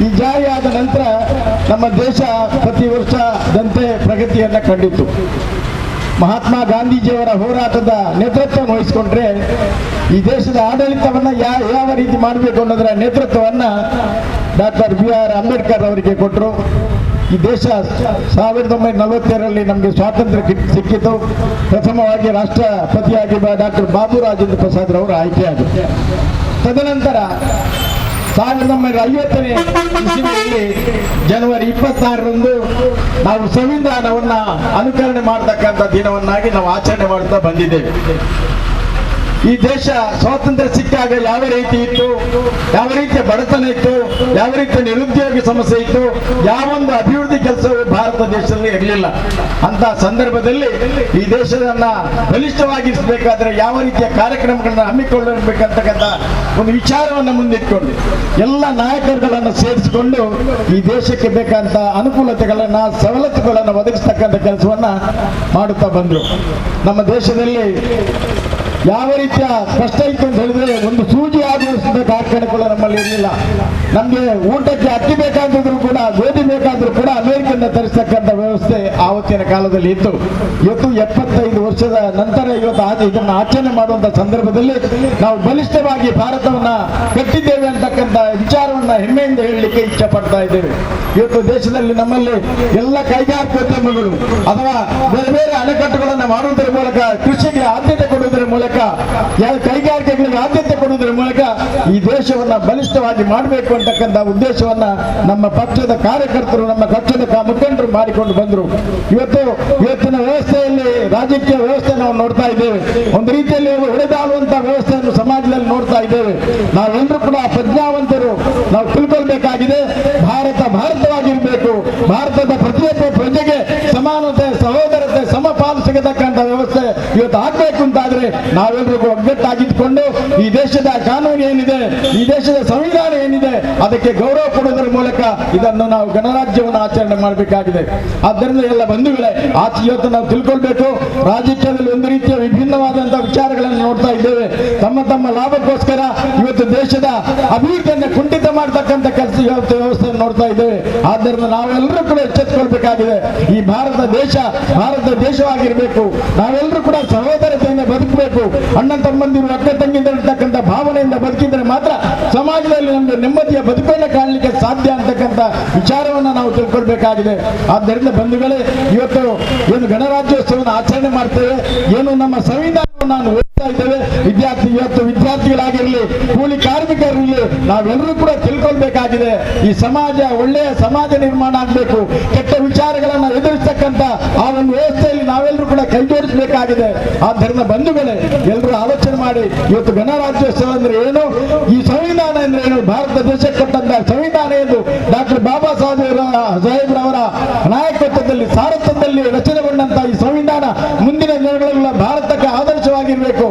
ಈ ಜಾರಿಯಾದ ನಂತರ ನಮ್ಮ ದೇಶ ಪ್ರತಿ ವರ್ಷದಂತೆ ಪ್ರಗತಿಯನ್ನು ಕಂಡಿತು. ಮಹಾತ್ಮ ಗಾಂಧೀಜಿಯವರ ಹೋರಾಟದ ನೇತೃತ್ವವನ್ನು ವಹಿಸಿಕೊಂಡ್ರೆ ಈ ದೇಶದ ಆಡಳಿತವನ್ನು ಯಾವ ರೀತಿ ಮಾಡಬೇಕು ಅನ್ನೋದರ ನೇತೃತ್ವವನ್ನು ಡಾಕ್ಟರ್ BR ಅಂಬೇಡ್ಕರ್ ಅವರಿಗೆ ಕೊಟ್ಟರು. ಈ ದೇಶ 1942ರಲ್ಲಿ ನಮಗೆ ಸ್ವಾತಂತ್ರ್ಯ ಸಿಕ್ಕಿತು. ಪ್ರಥಮವಾಗಿ ರಾಷ್ಟ್ರಪತಿಯಾಗಿ ಡಾಕ್ಟರ್ ಬಾಬು ರಾಜೇಂದ್ರ ಪ್ರಸಾದ್ ರವರು ಆಯ್ಕೆಯಾದರು. ತದನಂತರ 1950ನೇ ಇಸವಿಯಲ್ಲಿ ಜನವರಿ 26ರಂದು ನಾವು ಸಂವಿಧಾನವನ್ನು ಅನುಕರಣೆ ಮಾಡತಕ್ಕಂಥ ದಿನವನ್ನಾಗಿ ನಾವು ಆಚರಣೆ ಮಾಡ್ತಾ ಬಂದಿದ್ದೇವೆ. ಈ ದೇಶ ಸ್ವಾತಂತ್ರ್ಯ ಸಿಕ್ಕಾಗ ಯಾವ ರೀತಿ ಇತ್ತು, ಯಾವ ರೀತಿಯ ಬಡತನ ಇತ್ತು, ಯಾವ ರೀತಿಯ ನಿರುದ್ಯೋಗ ಸಮಸ್ಯೆ ಇತ್ತು, ಯಾವೊಂದು ಅಭಿವೃದ್ಧಿ ಕೆಲಸವೂ ಭಾರತ ದೇಶದಲ್ಲಿ ಇರಲಿಲ್ಲ. ಅಂತ ಸಂದರ್ಭದಲ್ಲಿ ಈ ದೇಶವನ್ನ ಬಲಿಷ್ಠವಾಗಿಸಬೇಕಾದ್ರೆ ಯಾವ ರೀತಿಯ ಕಾರ್ಯಕ್ರಮಗಳನ್ನ ಹಮ್ಮಿಕೊಳ್ಳಬೇಕಂತಕ್ಕಂಥ ಒಂದು ವಿಚಾರವನ್ನು ಮುಂದಿಟ್ಕೊಂಡು ಎಲ್ಲ ನಾಯಕರುಗಳನ್ನು ಸೇರಿಸಿಕೊಂಡು ಈ ದೇಶಕ್ಕೆ ಬೇಕಾದಂತ ಅನುಕೂಲತೆಗಳನ್ನ, ಸವಲತ್ತುಗಳನ್ನು ಒದಗಿಸ್ತಕ್ಕಂಥ ಕೆಲಸವನ್ನ ಮಾಡುತ್ತಾ ಬಂದರು. ನಮ್ಮ ದೇಶದಲ್ಲಿ ಯಾವ ರೀತಿಯ ಕಷ್ಟ ಇತ್ತು ಅಂತ ಹೇಳಿದ್ರೆ ಒಂದು ಸೂಜಿ ಆಧರಿಸಿದ ಕಾರ್ಖಾನೆಗಳು ನಮ್ಮಲ್ಲಿ ಇರಲಿಲ್ಲ. ನಮಗೆ ಊಟಕ್ಕೆ ಅಕ್ಕಿ ಬೇಕಾದ್ರು ಕೂಡ, ಗೋಧಿ ಬೇಕಾದ್ರೂ ಕೂಡ ಅಮೆರಿಕದಿಂದ ತರಿಸ್ತಕ್ಕಂಥ ವ್ಯವಸ್ಥೆ ಆವತ್ತಿನ ಕಾಲದಲ್ಲಿ ಇತ್ತು. ಇವತ್ತು 75 ವರ್ಷದ ನಂತರ ಇವತ್ತು ಇದನ್ನು ಆಚರಣೆ ಮಾಡುವಂತ ಸಂದರ್ಭದಲ್ಲಿ ನಾವು ಬಲಿಷ್ಠವಾಗಿ ಭಾರತವನ್ನ ಕಟ್ಟಿದ್ದೇವೆ ಅಂತಕ್ಕಂಥ ವಿಚಾರವನ್ನ ಹೆಮ್ಮೆಯಿಂದ ಹೇಳಲಿಕ್ಕೆ ಇಚ್ಛೆ ಪಡ್ತಾ ಇದ್ದೇವೆ. ಇವತ್ತು ದೇಶದಲ್ಲಿ ನಮ್ಮಲ್ಲಿ ಎಲ್ಲ ಕೈಗಾರಿಕೋದ್ಯಮಗಳು ಅಥವಾ ಬೇರೆ ಬೇರೆ ಅಣೆಕಟ್ಟುಗಳನ್ನು ಮಾಡುವುದರ ಮೂಲಕ, ಕೃಷಿಗೆ ಆದ್ಯತೆ ಕೊಡುವುದರ ಮೂಲಕ, ಕೈಗಾರಿಕೆಗಳಿಗೆ ಆದ್ಯತೆ ಕೊಡುವುದರ ಮೂಲಕ ಈ ದೇಶವನ್ನ ಬಲಿಷ್ಠವಾಗಿ ಮಾಡಬೇಕು ಅಂತಕ್ಕಂಥ ಉದ್ದೇಶವನ್ನ ನಮ್ಮ ಪಕ್ಷದ ಕಾರ್ಯಕರ್ತರು, ನಮ್ಮ ಪಕ್ಷದ ಮುಖಂಡರು ಮಾಡಿಕೊಂಡು ಬಂದರು. ಇವತ್ತಿನ ವ್ಯವಸ್ಥೆಯಲ್ಲಿ, ರಾಜಕೀಯ ವ್ಯವಸ್ಥೆ ನಾವು ನೋಡ್ತಾ ಇದ್ದೇವೆ. ಒಂದು ರೀತಿಯಲ್ಲಿ ಹೊಡೆದಾಡುವಂತಹ ವ್ಯವಸ್ಥೆಯನ್ನು ಸಮಾಜದಲ್ಲಿ ನೋಡ್ತಾ ಇದ್ದೇವೆ. ನಾವೆಲ್ಲರೂ ಕೂಡ ಪ್ರಜ್ಞಾವಂತರು, ನಾವು ತಿಳ್ಕೊಳ್ಬೇಕಾಗಿದೆ. ಭಾರತವಾಗಿರ್ಬೇಕು. ಭಾರತದ ಪ್ರತಿಯೊಬ್ಬ ಪ್ರಜೆಗೆ ಸಮಾನತೆ, ಸಹೋದರತೆ, ಸಮಪಾಲು ಸಿಗತಕ್ಕಂಥ ವ್ಯವಸ್ಥೆ ಇವತ್ತು ಆಗ್ಬೇಕು ಅಂತಾದ್ರೆ ನಾವೆಲ್ಲರಿಗೂ ಒಗ್ಗಟ್ಟಾಗಿದ್ದುಕೊಂಡು ಈ ದೇಶದ ಕಾನೂನು ಏನಿದೆ, ಈ ದೇಶದ ಸಂವಿಧಾನ ಏನಿದೆ ಅದಕ್ಕೆ ಗೌರವ ಕೊಡುವುದರ ಮೂಲಕ ಇದನ್ನು ನಾವು ಗಣರಾಜ್ಯವನ್ನು ಆಚರಣೆ ಮಾಡಬೇಕಾಗಿದೆ. ಆದ್ದರಿಂದ ಎಲ್ಲ ಬಂಧುಗಳೇ, ಇವತ್ತು ನಾವು ತಿಳ್ಕೊಳ್ಬೇಕು. ರಾಜಕೀಯದಲ್ಲಿ ಒಂದು ರೀತಿಯ ವಿಭಿನ್ನವಾದಂತಹ ವಿಚಾರಗಳನ್ನು ನೋಡ್ತಾ ಇದ್ದೇವೆ. ತಮ್ಮ ಲಾಭಕ್ಕೋಸ್ಕರ ಇವತ್ತು ದೇಶದ ಅಭಿವೃದ್ಧಿಯನ್ನು ಕುಂಠಿತ ಮಾಡತಕ್ಕಂಥ ಕೆಲಸ ವ್ಯವಸ್ಥೆಯನ್ನು ನೋಡ್ತಾ ಇದ್ದೇವೆ. ಆದ್ದರಿಂದ ನಾವೆಲ್ಲರೂ ಕೂಡ ಎಚ್ಚೆತ್ತುಕೊಳ್ಬೇಕಾಗಿದೆ. ಈ ಭಾರತ ದೇಶವಾಗಿರಬೇಕು. ನಾವೆಲ್ಲರೂ ಕೂಡ ಸಹೋದರತೆಯಿಂದ ಬದುಕಬೇಕು. ಅಣ್ಣ ತಮ್ಮಂದಿರು, ಅಕ್ಕ ತಂಗಿರ್ತಕ್ಕಂಥ ಭಾವನೆಯಿಂದ ಬದುಕಿದ್ರೆ ಮಾತ್ರ ಸಮಾಜದಲ್ಲಿ ನಮಗೆ ನೆಮ್ಮದಿಯ ಬದುಕನ್ನು ಕಾಣಲಿಕ್ಕೆ ಸಾಧ್ಯ ಅಂತಕ್ಕಂಥ ವಿಚಾರವನ್ನು ನಾವು ತಿಳ್ಕೊಳ್ಬೇಕಾಗಿದೆ. ಆದ್ದರಿಂದ ಬಂಧುಗಳೇ, ಇವತ್ತು ಏನು ಗಣರಾಜ್ಯೋತ್ಸವವನ್ನು ಆಚರಣೆ ಮಾಡ್ತೇವೆ, ಏನು ನಮ್ಮ ಸಂವಿಧಾನವನ್ನು ನಾನು ಓದ್ತಾ ಇದ್ದೇವೆ. ವಿದ್ಯಾರ್ಥಿಗಳಾಗಿರಲಿ, ಕೂಲಿ ಕಾರ್ಮಿಕರಿರಲಿ, ನಾವೆಲ್ಲರೂ ಕೂಡ ತಿಳ್ಕೊಳ್ಬೇಕಾಗಿದೆ. ಈ ಸಮಾಜ ಒಳ್ಳೆಯ ಸಮಾಜ ನಿರ್ಮಾಣ ಆಗಬೇಕು. ಕೆಟ್ಟ ವಿಚಾರಗಳನ್ನು ಎದುರಿಸತಕ್ಕಂಥ ಆ ಒಂದು ವ್ಯವಸ್ಥೆಯಲ್ಲಿ ನಾವೆಲ್ಲರೂ ಕೂಡ ಕೈ ಜೋಡಿಸಬೇಕಾಗಿದೆ. ಆದ್ದರಿಂದ ಬಂಧುಗಳೇ, ಎಲ್ಲರೂ ಆಲೋಚನೆ ಮಾಡಿ ಇವತ್ತು ಗಣರಾಜ್ಯೋತ್ಸವ ಅಂದ್ರೆ ಏನು, ಈ ಸಂವಿಧಾನ ಅಂದ್ರೆ ಏನು, ಭಾರತ ದೇಶಕ್ಕೆ ಕೊಟ್ಟಂತ ಸಂವಿಧಾನ ಎಂದು ಡಾಕ್ಟರ್ ಬಾಬಾ ಸಾಹೇಬ್ರವರ ನಾಯಕತ್ವದಲ್ಲಿ, ಸಾರಥ್ಯದಲ್ಲಿ ರಚನೆಗೊಂಡಂತ ಈ ಸಂವಿಧಾನ ಮುಂದಿನ ದಿನಗಳೆಲ್ಲ ಭಾರತಕ್ಕೆ ಆದರ್ಶವಾಗಿರಬೇಕು.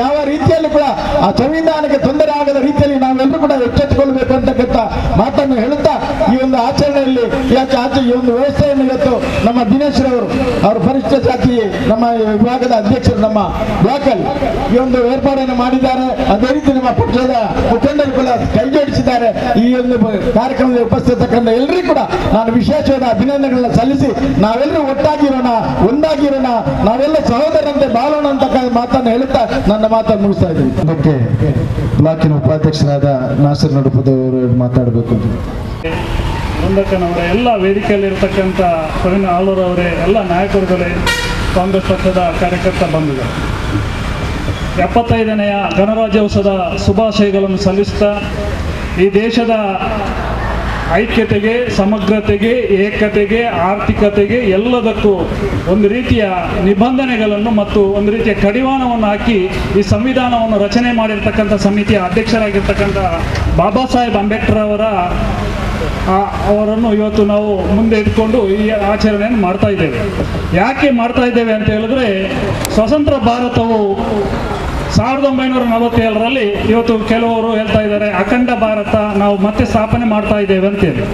ಯಾವ ರೀತಿಯಲ್ಲಿ ಕೂಡ ಆ ಸಂವಿಧಾನಕ್ಕೆ ತೊಂದರೆ ಆಗದ ರೀತಿಯಲ್ಲಿ ನಾವೆಲ್ಲರೂ ಕೂಡ ಎಚ್ಚೆತ್ತುಕೊಳ್ಬೇಕು ಅಂತಕ್ಕಂಥ ಮಾತನ್ನು ಹೇಳುತ್ತಾ ಈ ಒಂದು ಆಚರಣೆಯಲ್ಲಿ ಯಾಕೆ ಆಚೆ ಈ ಒಂದು ವ್ಯವಸ್ಥೆಯನ್ನು ಇವತ್ತು ನಮ್ಮ ದಿನೇಶ್ ರವರು ಅವರು ಪರಿಶಿಷ್ಟ ಜಾತಿ ನಮ್ಮ ವಿಭಾಗದ ಅಧ್ಯಕ್ಷರು ನಮ್ಮ ಬ್ಲಾಕಲ್ಲಿ ಈ ಒಂದು ಏರ್ಪಾಡನ್ನು ಮಾಡಿದ್ದಾರೆ. ಅದೇ ರೀತಿ ನಮ್ಮ ಪಕ್ಷದ ಮುಖಂಡರು ಕೂಡ ಕೈ ಜೋಡಿಸಿದ್ದಾರೆ. ಈ ಒಂದು ಕಾರ್ಯಕ್ರಮದಲ್ಲಿ ಉಪಸ್ಥಿತಕ್ಕಂಥ ಎಲ್ಲರಿಗೂ ಕೂಡ ನಾನು ವಿಶೇಷವಾದ ಅಭಿನಂದನೆಗಳನ್ನ ಸಲ್ಲಿಸಿ ನಾವೆಲ್ಲರೂ ಒಟ್ಟಾಗಿರೋಣ, ಒಂದಾಗಿರೋಣ, ನಾವೆಲ್ಲ ಸಹೋದರಂತೆ ಬಾಳೋಣ ಅಂತ ಮಾತನ್ನು ಹೇಳುತ್ತಾ ನನ್ನ ಮಾತನ್ನು ಮುಗಿಸ್ತಾ ಇದ್ದೀನಿ. ಅದಕ್ಕೆ ಬ್ಲಾಕಿನ ಉಪಾಧ್ಯಕ್ಷರಾದ ನಾಸರ್ ನಡುಪದವರು ಮಾತಾಡಬೇಕು. ಮುಂದಕ್ಕನವರ ಎಲ್ಲ ವೇದಿಕೆಯಲ್ಲಿರ್ತಕ್ಕಂಥ ಪ್ರವೀಣ್ ಆಲೂರವರೇ, ಎಲ್ಲ ನಾಯಕರುಗಳೇ, ಕಾಂಗ್ರೆಸ್ ಪಕ್ಷದ ಕಾರ್ಯಕರ್ತ ಬಂಧುಗಳು, 75ನೆಯ ಗಣರಾಜ್ಯೋತ್ಸವದ ಶುಭಾಶಯಗಳನ್ನು ಸಲ್ಲಿಸ್ತಾ ಈ ದೇಶದ ಐಕ್ಯತೆಗೆ, ಸಮಗ್ರತೆಗೆ, ಏಕತೆಗೆ, ಆರ್ಥಿಕತೆಗೆ ಎಲ್ಲದಕ್ಕೂ ಒಂದು ರೀತಿಯ ನಿಬಂಧನೆಗಳನ್ನು ಮತ್ತು ಒಂದು ರೀತಿಯ ಕಡಿವಾಣವನ್ನು ಹಾಕಿ ಈ ಸಂವಿಧಾನವನ್ನು ರಚನೆ ಮಾಡಿರ್ತಕ್ಕಂಥ ಸಮಿತಿಯ ಅಧ್ಯಕ್ಷರಾಗಿರ್ತಕ್ಕಂಥ ಬಾಬಾ ಸಾಹೇಬ್ ಅಂಬೇಡ್ಕರ್ ಅವರನ್ನು ಇವತ್ತು ನಾವು ಮುಂದೆ ಇಟ್ಕೊಂಡು ಈ ಆಚರಣೆಯನ್ನು ಮಾಡ್ತಾ ಇದ್ದೇವೆ. ಯಾಕೆ ಮಾಡ್ತಾ ಇದ್ದೇವೆ ಅಂತ ಹೇಳಿದ್ರೆ, ಸ್ವತಂತ್ರ ಭಾರತವು 1947ರಲ್ಲಿ ಇವತ್ತು ಕೆಲವರು ಹೇಳ್ತಾ ಇದ್ದಾರೆ ಅಖಂಡ ಭಾರತ ನಾವು ಮತ್ತೆ ಸ್ಥಾಪನೆ ಮಾಡ್ತಾ ಇದ್ದೇವೆ ಅಂತೇಳಿ.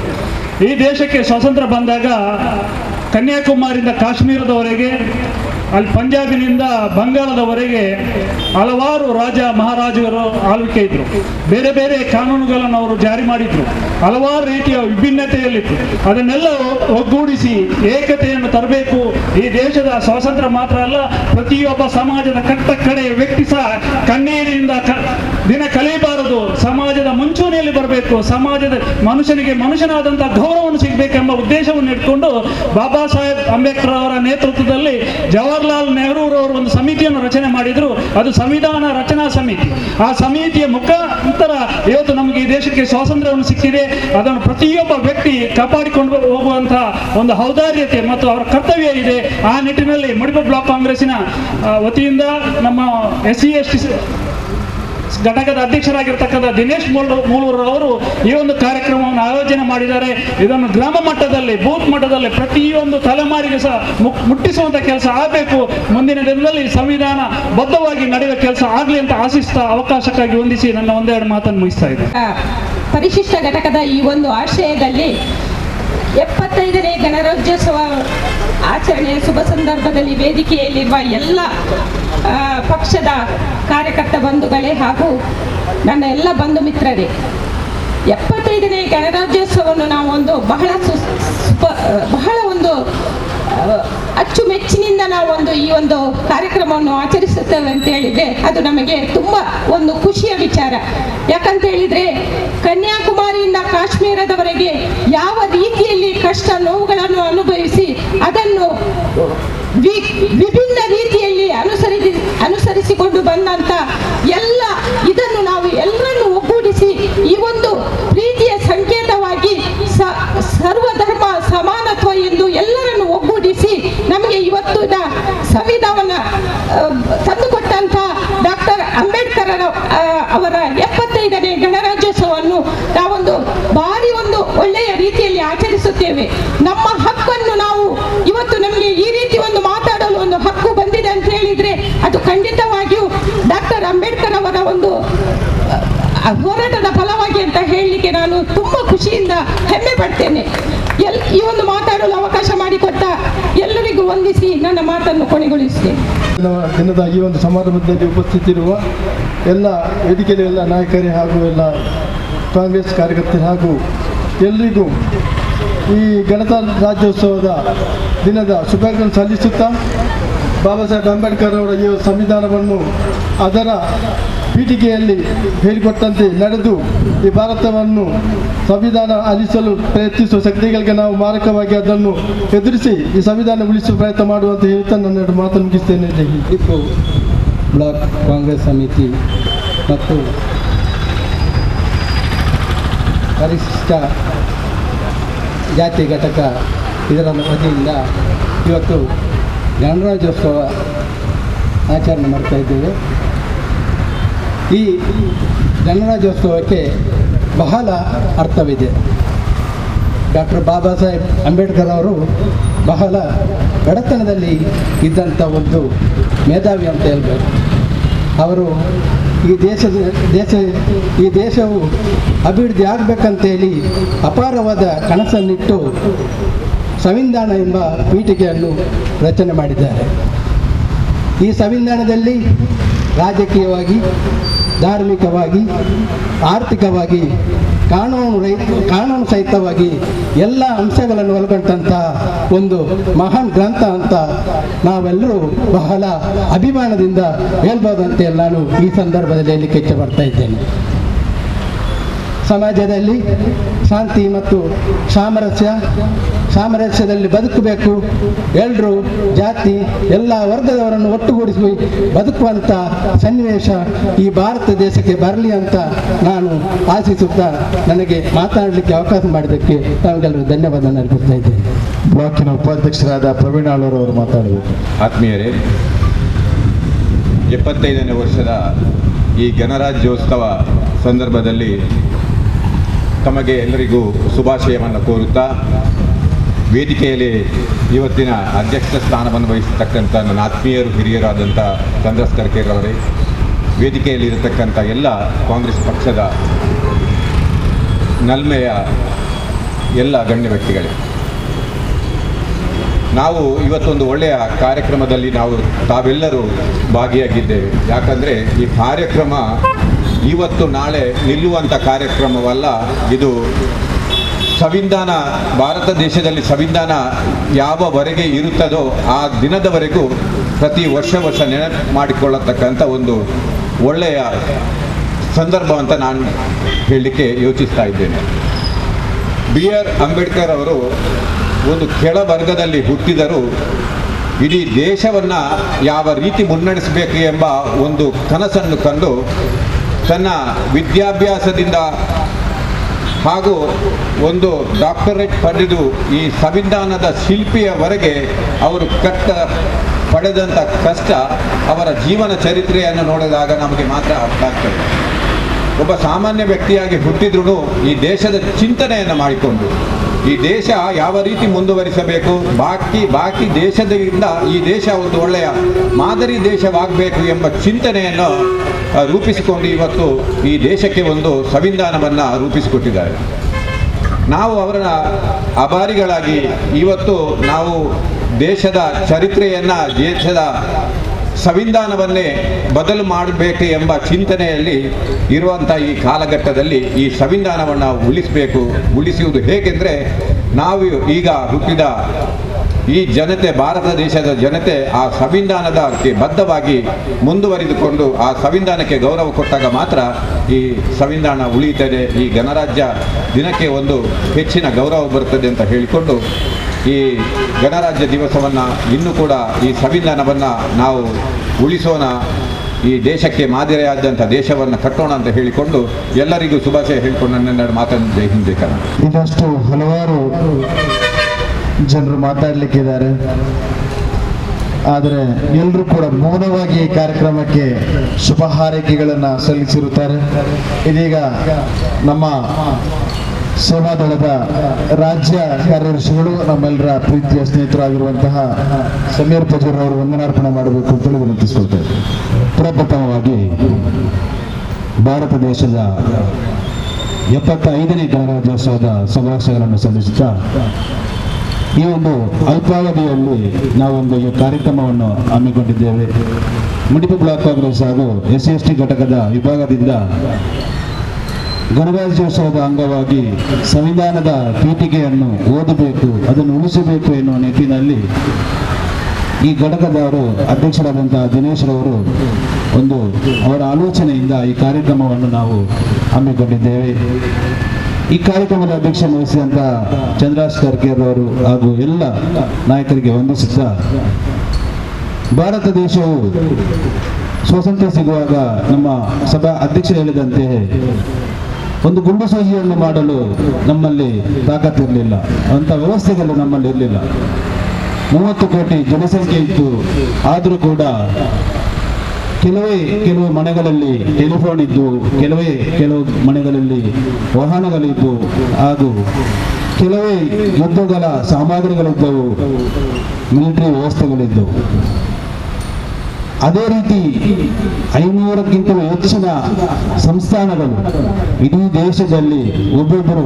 ಈ ದೇಶಕ್ಕೆ ಸ್ವಾತಂತ್ರ್ಯ ಬಂದಾಗ ಕನ್ಯಾಕುಮಾರಿಯಿಂದ ಕಾಶ್ಮೀರದವರೆಗೆ, ಅಲ್ಲಿ ಪಂಜಾಬಿನಿಂದ ಬಂಗಾಳದವರೆಗೆ ಹಲವಾರು ರಾಜ ಮಹಾರಾಜರು ಆಳ್ವಿಕೆ ಇದ್ರು. ಬೇರೆ ಬೇರೆ ಕಾನೂನುಗಳನ್ನು ಅವರು ಜಾರಿ ಮಾಡಿದ್ರು. ಹಲವಾರು ರೀತಿಯ ವಿಭಿನ್ನತೆಯಲ್ಲಿತ್ತು. ಅದನ್ನೆಲ್ಲ ಒಗ್ಗೂಡಿಸಿ ಏಕತೆಯನ್ನು ತರಬೇಕು. ಈ ದೇಶದ ಸ್ವಾತಂತ್ರ್ಯ ಮಾತ್ರ ಅಲ್ಲ, ಪ್ರತಿಯೊಬ್ಬ ಸಮಾಜದ ಕಡೆ ವ್ಯಕ್ತಿ ಸಹ ಕಣ್ಣೀರಿನಿಂದ ದಿನ ಕಲಿಯಬಾರದು, ಸಮಾಜದ ಮುಂಚೂಣಿಯಲ್ಲಿ ಬರಬೇಕು, ಸಮಾಜದ ಮನುಷ್ಯನಿಗೆ ಮನುಷ್ಯನಾದಂತಹ ಗೌರವವನ್ನು ಸಿಗಬೇಕೆಂಬ ಉದ್ದೇಶವನ್ನು ಇಟ್ಕೊಂಡು ಬಾಬಾ ಸಾಹೇಬ್ ಅಂಬೇಡ್ಕರ್ ಅವರ ನೇತೃತ್ವದಲ್ಲಿ ಜವಾಹರ್ಲಾಲ್ ನೆಹರೂರವರು ಒಂದು ಸಮಿತಿಯನ್ನು ರಚನೆ ಮಾಡಿದ್ರು. ಅದು ಸಂವಿಧಾನ ರಚನಾ ಸಮಿತಿ. ಆ ಸಮಿತಿಯ ಮುಖಾಂತರ ಇವತ್ತು ನಮಗೆ ಈ ದೇಶಕ್ಕೆ ಸ್ವಾತಂತ್ರ್ಯವನ್ನು ಸಿಕ್ಕಿದೆ. ಅದನ್ನು ಪ್ರತಿಯೊಬ್ಬ ವ್ಯಕ್ತಿ ಕಾಪಾಡಿಕೊಂಡು ಹೋಗುವಂತಹ ಒಂದು ಔದಾರ್ಯತೆ ಮತ್ತು ಅವರ ಕರ್ತವ್ಯ ಇದೆ. ಆ ನಿಟ್ಟಿನಲ್ಲಿ ಮಡಿಪ ಬ್ಲಾಕ್ ಕಾಂಗ್ರೆಸ್ಸಿನ ವತಿಯಿಂದ ನಮ್ಮ SC/ST ಘಟಕದ ಅಧ್ಯಕ್ಷರಾಗಿರ್ತಕ್ಕಂಥ ದಿನೇಶ್ ಮೂಲೂರ್ ಅವರು ಈ ಒಂದು ಕಾರ್ಯಕ್ರಮವನ್ನು ಆಯೋಜನೆ ಮಾಡಿದ್ದಾರೆ. ಇದನ್ನು ಗ್ರಾಮ ಮಟ್ಟದಲ್ಲಿ, ಬೂತ್ ಮಟ್ಟದಲ್ಲಿ ಪ್ರತಿಯೊಂದು ತಲೆಮಾರಿಗೆ ಸಹ ಮುಟ್ಟಿಸುವಂತ ಕೆಲಸ ಆಗಬೇಕು. ಮುಂದಿನ ದಿನದಲ್ಲಿ ಸಂವಿಧಾನ ಬದ್ಧವಾಗಿ ನಡೆಯುವ ಕೆಲಸ ಆಗಲಿ ಅಂತ ಆಶಿಸ್ತಾ ಅವಕಾಶಕ್ಕಾಗಿ ಹೊಂದಿಸಿ ನನ್ನ ಒಂದೆರಡು ಮಾತನ್ನು ಮುಗಿಸ್ತಾ ಇದ್ದೆ. ಪರಿಶಿಷ್ಟ ಘಟಕದ ಈ ಒಂದು ಆಶಯದಲ್ಲಿ 75ನೇ ಗಣರಾಜ್ಯೋತ್ಸವ ಆಚರಣೆಯ ಶುಭ ಸಂದರ್ಭದಲ್ಲಿ ವೇದಿಕೆಯಲ್ಲಿರುವ ಎಲ್ಲ ಪಕ್ಷದ ಕಾರ್ಯಕರ್ತ ಬಂಧುಗಳೇ ಹಾಗೂ ನನ್ನ ಎಲ್ಲ ಬಂಧು ಮಿತ್ರರೇ, 75ನೇ ಗಣರಾಜ್ಯೋತ್ಸವವನ್ನು ನಾವು ಒಂದು ಬಹಳ ಒಂದು ಅಚ್ಚುಮೆಚ್ಚಿನಿಂದ ನಾವು ಈ ಒಂದು ಕಾರ್ಯಕ್ರಮವನ್ನು ಆಚರಿಸುತ್ತೇವೆ ಅಂತ ಹೇಳಿದ್ರೆ ಅದು ನಮಗೆ ತುಂಬಾ ಒಂದು ಖುಷಿಯ ವಿಚಾರ. ಯಾಕಂತ ಹೇಳಿದ್ರೆ ಕನ್ಯಾಕುಮಾರಿಯಿಂದ ಕಾಶ್ಮೀರದವರೆಗೆ ಯಾವ ರೀತಿಯಲ್ಲಿ ಕಷ್ಟ ನೋವುಗಳನ್ನು ಅನುಭವಿಸಿ ಅದನ್ನು ವಿಭಿನ್ನ ರೀತಿಯಲ್ಲಿ ಅನುಸರಿಸಿಕೊಂಡು ಬಂದಂತ ಎಲ್ಲ ಇದನ್ನು ನಾವು ಎಲ್ಲರನ್ನು ಒಗ್ಗೂಡಿಸಿ ಈ ಒಂದು ಪ್ರೀತಿಯ ಸಂಕೇತವಾಗಿ ಸರ್ವಧರ್ಮ ಸಮಾನತ್ವ ಎಂದು ಎಲ್ಲರನ್ನು ಒಗ್ಗೂಡಿಸಿ ನಮಗೆ ಇವತ್ತಿನ ಸಂವಿಧಾನ ತಂದುಕೊಟ್ಟಂತ ಡಾಕ್ಟರ್ ಅಂಬೇಡ್ಕರ್ ಅವರ 75ನೇ ಗಣರಾಜ್ಯೋತ್ಸವವನ್ನು ನಾವೊಂದು ಭಾರಿ ಒಂದು ಒಳ್ಳೆಯ ರೀತಿಯಲ್ಲಿ ಆಚರಿಸುತ್ತೇವೆ. ನಮ್ಮ ಹಕ್ಕನ್ನು ನಾವು ಇವತ್ತು ನಮಗೆ ಈ ರೀತಿ ಒಂದು ಮಾತಾಡಲು ಒಂದು ಹಕ್ಕು ಬಂದಿದೆ ಅಂತ ಹೇಳಿದ್ರೆ ಅದು ಖಂಡಿತವಾಗಿಯೂ ಡಾಕ್ಟರ್ ಅಂಬೇಡ್ಕರ್ ಅವರ ಒಂದು ಹೋರಾಟದ ಫಲವಾಗಿ ಅಂತ ಹೇಳಲಿಕ್ಕೆ ನಾನು ತುಂಬಾ ಖುಷಿಯಿಂದ ಹೆಮ್ಮೆ ಪಡ್ತೇನೆ. ಈ ಒಂದು ಮಾತಾಡಲು ಅವಕಾಶ ಮಾಡಿಕೊಟ್ಟ ಎಲ್ಲರಿಗೂ ವಂದಿಸಿ ನನ್ನ ಮಾತನ್ನು ಕೊನೆಗೊಳಿಸುತ್ತೇನೆ. ದಿನದ ಈ ಒಂದು ಸಮಾರಂಭದಲ್ಲಿ ಉಪಸ್ಥಿತಿರುವ ಎಲ್ಲ ವೇದಿಕೆಯ ಎಲ್ಲ ನಾಯಕರೇ ಹಾಗೂ ಎಲ್ಲ ಕಾಂಗ್ರೆಸ್ ಕಾರ್ಯಕರ್ತರು ಹಾಗೂ ಎಲ್ಲರಿಗೂ ಈ ಗಣರಾಜ್ಯೋತ್ಸವದ ದಿನದ ಶುಭಾಶಯಗಳನ್ನು ಸಲ್ಲಿಸುತ್ತಾ ಬಾಬಾ ಸಾಹೇಬ್ ಅಂಬೇಡ್ಕರ್ ಅವರ ಈ ಸಂವಿಧಾನವನ್ನು ಅದರ ಪೀಠಿಕೆಯಲ್ಲಿ ಹೇಳಿಕೊಟ್ಟಂತೆ ನಡೆದು ಈ ಭಾರತವನ್ನು ಸಂವಿಧಾನ ಅಲಿಸಲು ಪ್ರಯತ್ನಿಸುವ ಶಕ್ತಿಗಳಿಗೆ ನಾವು ಮಾರಕವಾಗಿ ಅದನ್ನು ಎದುರಿಸಿ ಈ ಸಂವಿಧಾನ ಉಳಿಸುವ ಪ್ರಯತ್ನ ಮಾಡುವಂತ ಹೇಳ್ತಾ ನನ್ನ ಮಾತನ್ನು ಮುಗಿಸ್ತೇನೆ. ಟಿಪ್ಪು ಬ್ಲಾಕ್ ಕಾಂಗ್ರೆಸ್ ಸಮಿತಿ ಮತ್ತು ಪರಿಶಿಷ್ಟ ಜಾತಿ ಘಟಕ ಇದರ ವತಿಯಿಂದ ಇವತ್ತು ಗಣರಾಜ್ಯೋತ್ಸವ ಆಚರಣೆ ಮಾಡ್ತಾ ಇದ್ದೇವೆ. ಈ ಗಣರಾಜ್ಯೋತ್ಸವಕ್ಕೆ ಬಹಳ ಅರ್ಥವಿದೆ. ಡಾಕ್ಟರ್ ಬಾಬಾ ಸಾಹೇಬ್ ಅಂಬೇಡ್ಕರ್ ಅವರು ಬಹಳ ಬಡತನದಲ್ಲಿ ಇದ್ದಂಥ ಒಂದು ಮೇಧಾವಿ ಅಂತ ಹೇಳ್ಬೇಕು. ಅವರು ಈ ದೇಶವು ಅಭಿವೃದ್ಧಿ ಆಗಬೇಕಂತೇಳಿ ಅಪಾರವಾದ ಕನಸನ್ನಿಟ್ಟು ಸಂವಿಧಾನ ಎಂಬ ಪೀಠಿಕೆಯನ್ನು ರಚನೆ ಮಾಡಿದ್ದಾರೆ. ಈ ಸಂವಿಧಾನದಲ್ಲಿ ರಾಜಕೀಯವಾಗಿ, ಧಾರ್ಮಿಕವಾಗಿ, ಆರ್ಥಿಕವಾಗಿ, ಕಾನೂನು ಸಹಿತವಾಗಿ ಎಲ್ಲ ಅಂಶಗಳನ್ನು ಒಳಗೊಂಡಂತಹ ಒಂದು ಮಹಾನ್ ಗ್ರಂಥ ಅಂತ ನಾವೆಲ್ಲರೂ ಬಹಳ ಅಭಿಮಾನದಿಂದ ಹೇಳ್ಬೋದಂತೆ ನಾನು ಈ ಸಂದರ್ಭದಲ್ಲಿ ಹೇಳಲಿಕ್ಕೆ ಇಚ್ಛೆಪಡ್ತಾ ಇದ್ದೇನೆ. ಸಮಾಜದಲ್ಲಿ ಶಾಂತಿ ಮತ್ತು ಸಾಮರಸ್ಯದಲ್ಲಿ ಬದುಕಬೇಕು, ಎಲ್ಲರೂ ಜಾತಿ ಎಲ್ಲ ವರ್ಗದವರನ್ನು ಒಟ್ಟುಗೂಡಿಸಿ ಬದುಕುವಂಥ ಸನ್ನಿವೇಶ ಈ ಭಾರತ ದೇಶಕ್ಕೆ ಬರಲಿ ಅಂತ ನಾನು ಆಶಿಸುತ್ತಾ ನನಗೆ ಮಾತನಾಡಲಿಕ್ಕೆ ಅವಕಾಶ ಮಾಡಿದ್ದಕ್ಕೆ ತಮಗೆಲ್ಲರೂ ಧನ್ಯವಾದ ಅರ್ಪಿಸ್ತಾ ಇದ್ದೇನೆ. ಬ್ಲಾಕಿನ ಉಪಾಧ್ಯಕ್ಷರಾದ ಪ್ರವೀಣ್ ಆಳ್ವರು ಮಾತಾಡಬೇಕು. ಆತ್ಮೀಯರೇ, 75ನೇ ವರ್ಷದ ಈ ಗಣರಾಜ್ಯೋತ್ಸವ ಸಂದರ್ಭದಲ್ಲಿ ತಮಗೆ ಎಲ್ಲರಿಗೂ ಶುಭಾಶಯವನ್ನು ಕೋರುತ್ತಾ, ವೇದಿಕೆಯಲ್ಲಿ ಇವತ್ತಿನ ಅಧ್ಯಕ್ಷ ಸ್ಥಾನವನ್ನು ವಹಿಸತಕ್ಕಂಥ ನನ್ನ ಆತ್ಮೀಯರು ಹಿರಿಯರಾದಂಥ ಚಂದ್ರಸ್ ಕರ್ಕೇರವರೇ, ವೇದಿಕೆಯಲ್ಲಿರತಕ್ಕಂಥ ಎಲ್ಲ ಕಾಂಗ್ರೆಸ್ ಪಕ್ಷದ ನಲ್ಮೆಯ ಎಲ್ಲ ಗಣ್ಯ ವ್ಯಕ್ತಿಗಳೇ, ನಾವು ಇವತ್ತೊಂದು ಒಳ್ಳೆಯ ಕಾರ್ಯಕ್ರಮದಲ್ಲಿ ತಾವೆಲ್ಲರೂ ಭಾಗಿಯಾಗಿದ್ದೇವೆ. ಯಾಕಂದರೆ ಈ ಕಾರ್ಯಕ್ರಮ ಇವತ್ತು ನಾಳೆ ನಿಲ್ಲುವಂಥ ಕಾರ್ಯಕ್ರಮವಲ್ಲ. ಇದು ಸಂವಿಧಾನ, ಭಾರತ ದೇಶದಲ್ಲಿ ಸಂವಿಧಾನ ಯಾವವರೆಗೆ ಇರುತ್ತದೋ ಆ ದಿನದವರೆಗೂ ಪ್ರತಿ ವರ್ಷ ನೆನಪು ಮಾಡಿಕೊಳ್ಳತಕ್ಕಂಥ ಒಂದು ಒಳ್ಳೆಯ ಸಂದರ್ಭ ಅಂತ ನಾನು ಹೇಳಲಿಕ್ಕೆ ಯೋಚಿಸ್ತಾ ಇದ್ದೇನೆ. BR ಅಂಬೇಡ್ಕರ್ ಅವರು ಒಂದು ಕೆಳವರ್ಗದಲ್ಲಿ ಹುಟ್ಟಿದರೂ ಇಡೀ ದೇಶವನ್ನು ಯಾವ ರೀತಿ ಮುನ್ನಡೆಸಬೇಕು ಎಂಬ ಒಂದು ಕನಸನ್ನು ಕಂಡು ತನ್ನ ವಿದ್ಯಾಭ್ಯಾಸದಿಂದ ಹಾಗೂ ಒಂದು ಡಾಕ್ಟರೇಟ್ ಪಡೆದು ಈ ಸಂವಿಧಾನದ ಶಿಲ್ಪಿಯವರೆಗೆ ಅವರು ಪಡೆದಂಥ ಕಷ್ಟ, ಅವರ ಜೀವನ ಚರಿತ್ರೆಯನ್ನು ನೋಡಿದಾಗ ನಮಗೆ ಮಾತ್ರ ಅರ್ಥ ಆಗ್ತದೆ. ಒಬ್ಬ ಸಾಮಾನ್ಯ ವ್ಯಕ್ತಿಯಾಗಿ ಹುಟ್ಟಿದ್ರೂ ಈ ದೇಶದ ಚಿಂತನೆಯನ್ನು ಮಾಡಿಕೊಂಡು ಈ ದೇಶ ಯಾವ ರೀತಿ ಮುಂದುವರಿಸಬೇಕು, ಬಾಕಿ ದೇಶದಿಂದ ಈ ದೇಶ ಒಂದು ಒಳ್ಳೆಯ ಮಾದರಿ ದೇಶವಾಗಬೇಕು ಎಂಬ ಚಿಂತನೆಯನ್ನು ರೂಪಿಸಿಕೊಂಡು ಇವತ್ತು ಈ ದೇಶಕ್ಕೆ ಒಂದು ಸಂವಿಧಾನವನ್ನು ರೂಪಿಸಿಕೊಟ್ಟಿದ್ದಾರೆ. ನಾವು ಅವರ ಆಭಾರಿಗಳಾಗಿ ಇವತ್ತು ನಾವು ದೇಶದ ಚರಿತ್ರೆಯನ್ನು, ದೇಶದ ಸಂವಿಧಾನವನ್ನೇ ಬದಲು ಮಾಡಬೇಕು ಎಂಬ ಚಿಂತನೆಯಲ್ಲಿ ಇರುವಂಥ ಈ ಕಾಲಘಟ್ಟದಲ್ಲಿ ಈ ಸಂವಿಧಾನವನ್ನು ಉಳಿಸುವುದು ಹೇಗೆಂದರೆ, ನಾವು ಈಗ ಹುಟ್ಟಿದ ಈ ಜನತೆ, ಭಾರತ ದೇಶದ ಜನತೆ ಆ ಸಂವಿಧಾನದಕ್ಕೆ ಬದ್ಧವಾಗಿ ಮುಂದುವರಿದುಕೊಂಡು ಆ ಸಂವಿಧಾನಕ್ಕೆ ಗೌರವ ಕೊಟ್ಟಾಗ ಮಾತ್ರ ಈ ಸಂವಿಧಾನ ಉಳಿಯುತ್ತದೆ, ಈ ಗಣರಾಜ್ಯ ದಿನಕ್ಕೆ ಒಂದು ಹೆಚ್ಚಿನ ಗೌರವ ಬರುತ್ತದೆ ಅಂತ ಹೇಳಿಕೊಂಡು ಈ ಗಣರಾಜ್ಯ ದಿವಸವನ್ನು ಇನ್ನೂ ಕೂಡ ಈ ಸಂವಿಧಾನವನ್ನು ನಾವು ಉಳಿಸೋಣ, ಈ ದೇಶಕ್ಕೆ ಮಾದರಿಯಾದಂಥ ದೇಶವನ್ನು ಕಟ್ಟೋಣ ಅಂತ ಹೇಳಿಕೊಂಡು ಎಲ್ಲರಿಗೂ ಶುಭಾಶಯ ಹೇಳಿಕೊಂಡು ನನ್ನೆರಡು ಮಾತನ್ನು ಜೈ ಹಿಂದ್ ಜೈ ಕನ್ನಡ. ಇನ್ನಷ್ಟು ಹಲವಾರು ಜನರು ಮಾತಾಡಲಿಕ್ಕಿದ್ದಾರೆ, ಆದರೆ ಎಲ್ಲರೂ ಕೂಡ ಮೌನವಾಗಿ ಈ ಕಾರ್ಯಕ್ರಮಕ್ಕೆ ಶುಭ ಹಾರೈಕೆಗಳನ್ನು ಸಲ್ಲಿಸಿರುತ್ತಾರೆ. ಇದೀಗ ನಮ್ಮ ಸೇವಾದಳದ ರಾಜ್ಯ ಕಾರ್ಯದರ್ಶಿಗಳು, ನಮ್ಮೆಲ್ಲರ ಪ್ರೀತಿಯ ಸ್ನೇಹಿತರಾಗಿರುವಂತಹ ಸಮೀರ್ ಪಜೂರ್ ಅವರು ವಂದನಾರ್ಪಣೆ ಮಾಡಬೇಕು ಅಂತ ವಿನಂತಿಸಿಕೊಳ್ತಾರೆ. ಪ್ರಪ್ರಥಮವಾಗಿ ಭಾರತ ದೇಶದ 75ನೇ ಗಣರಾಜ್ಯೋತ್ಸವದ ಶುಭಾಶಯಗಳನ್ನು ಸಲ್ಲಿಸುತ್ತಾ, ಈ ಒಂದು ಅಲ್ಪಾವಧಿಯಲ್ಲಿ ನಾವೊಂದು ಈ ಕಾರ್ಯಕ್ರಮವನ್ನು ಹಮ್ಮಿಕೊಂಡಿದ್ದೇವೆ. ಮುಡಿಪು ಬ್ಲಾಕ್ ಕಾಂಗ್ರೆಸ್ ಹಾಗೂ SC/ST ಘಟಕದ ವಿಭಾಗದಿಂದ ಗಣರಾಜ್ಯೋತ್ಸವದ ಅಂಗವಾಗಿ ಸಂವಿಧಾನದ ಪೀಠಿಕೆಯನ್ನು ಓದಬೇಕು, ಅದನ್ನು ಉಳಿಸಬೇಕು ಎನ್ನುವ ನಿಟ್ಟಿನಲ್ಲಿ ಈ ಘಟಕದವರು ಅಧ್ಯಕ್ಷರಾದಂತಹ ದಿನೇಶ್ ರವರು ಅವರ ಆಲೋಚನೆಯಿಂದ ಈ ಕಾರ್ಯಕ್ರಮವನ್ನು ನಾವು ಹಮ್ಮಿಕೊಂಡಿದ್ದೇವೆ. ಈ ಕಾರ್ಯಕ್ರಮದ ಅಧ್ಯಕ್ಷತೆ ವಹಿಸಿದಂಥ ಚಂದ್ರಸ್ ಕರ್ಕೇರ್ ಅವರು ಹಾಗೂ ಎಲ್ಲ ನಾಯಕರಿಗೆ ವಂದಿಸುತ್ತಾ, ಭಾರತ ದೇಶವು ಸ್ವಾತಂತ್ರ್ಯ ಸಿಗುವಾಗ ನಮ್ಮ ಸಭಾ ಅಧ್ಯಕ್ಷ ಹೇಳಿದಂತೆ ಒಂದು ಗುಂಡು ಸೂಜಿಯನ್ನು ಮಾಡಲು ನಮ್ಮಲ್ಲಿ ತಾಕತ್ತಿರಲಿಲ್ಲ, ಅಂಥ ವ್ಯವಸ್ಥೆಗಳು ನಮ್ಮಲ್ಲಿ ಇರಲಿಲ್ಲ. 30 ಕೋಟಿ ಜನಸಂಖ್ಯೆ ಇತ್ತು, ಆದರೂ ಕೂಡ ಕೆಲವು ಮನೆಗಳಲ್ಲಿ ಟೆಲಿಫೋನ್ ಇದ್ದು, ಕೆಲವು ಮನೆಗಳಲ್ಲಿ ವಾಹನಗಳಿದ್ದು, ಹಾಗೂ ಕೆಲವೇ ಅದೇ ರೀತಿ 500ಕ್ಕಿಂತಲೂ ಹೆಚ್ಚಿನ ಸಂಸ್ಥಾನಗಳು ಇಡೀ ದೇಶದಲ್ಲಿ ಒಬ್ಬೊಬ್ಬರು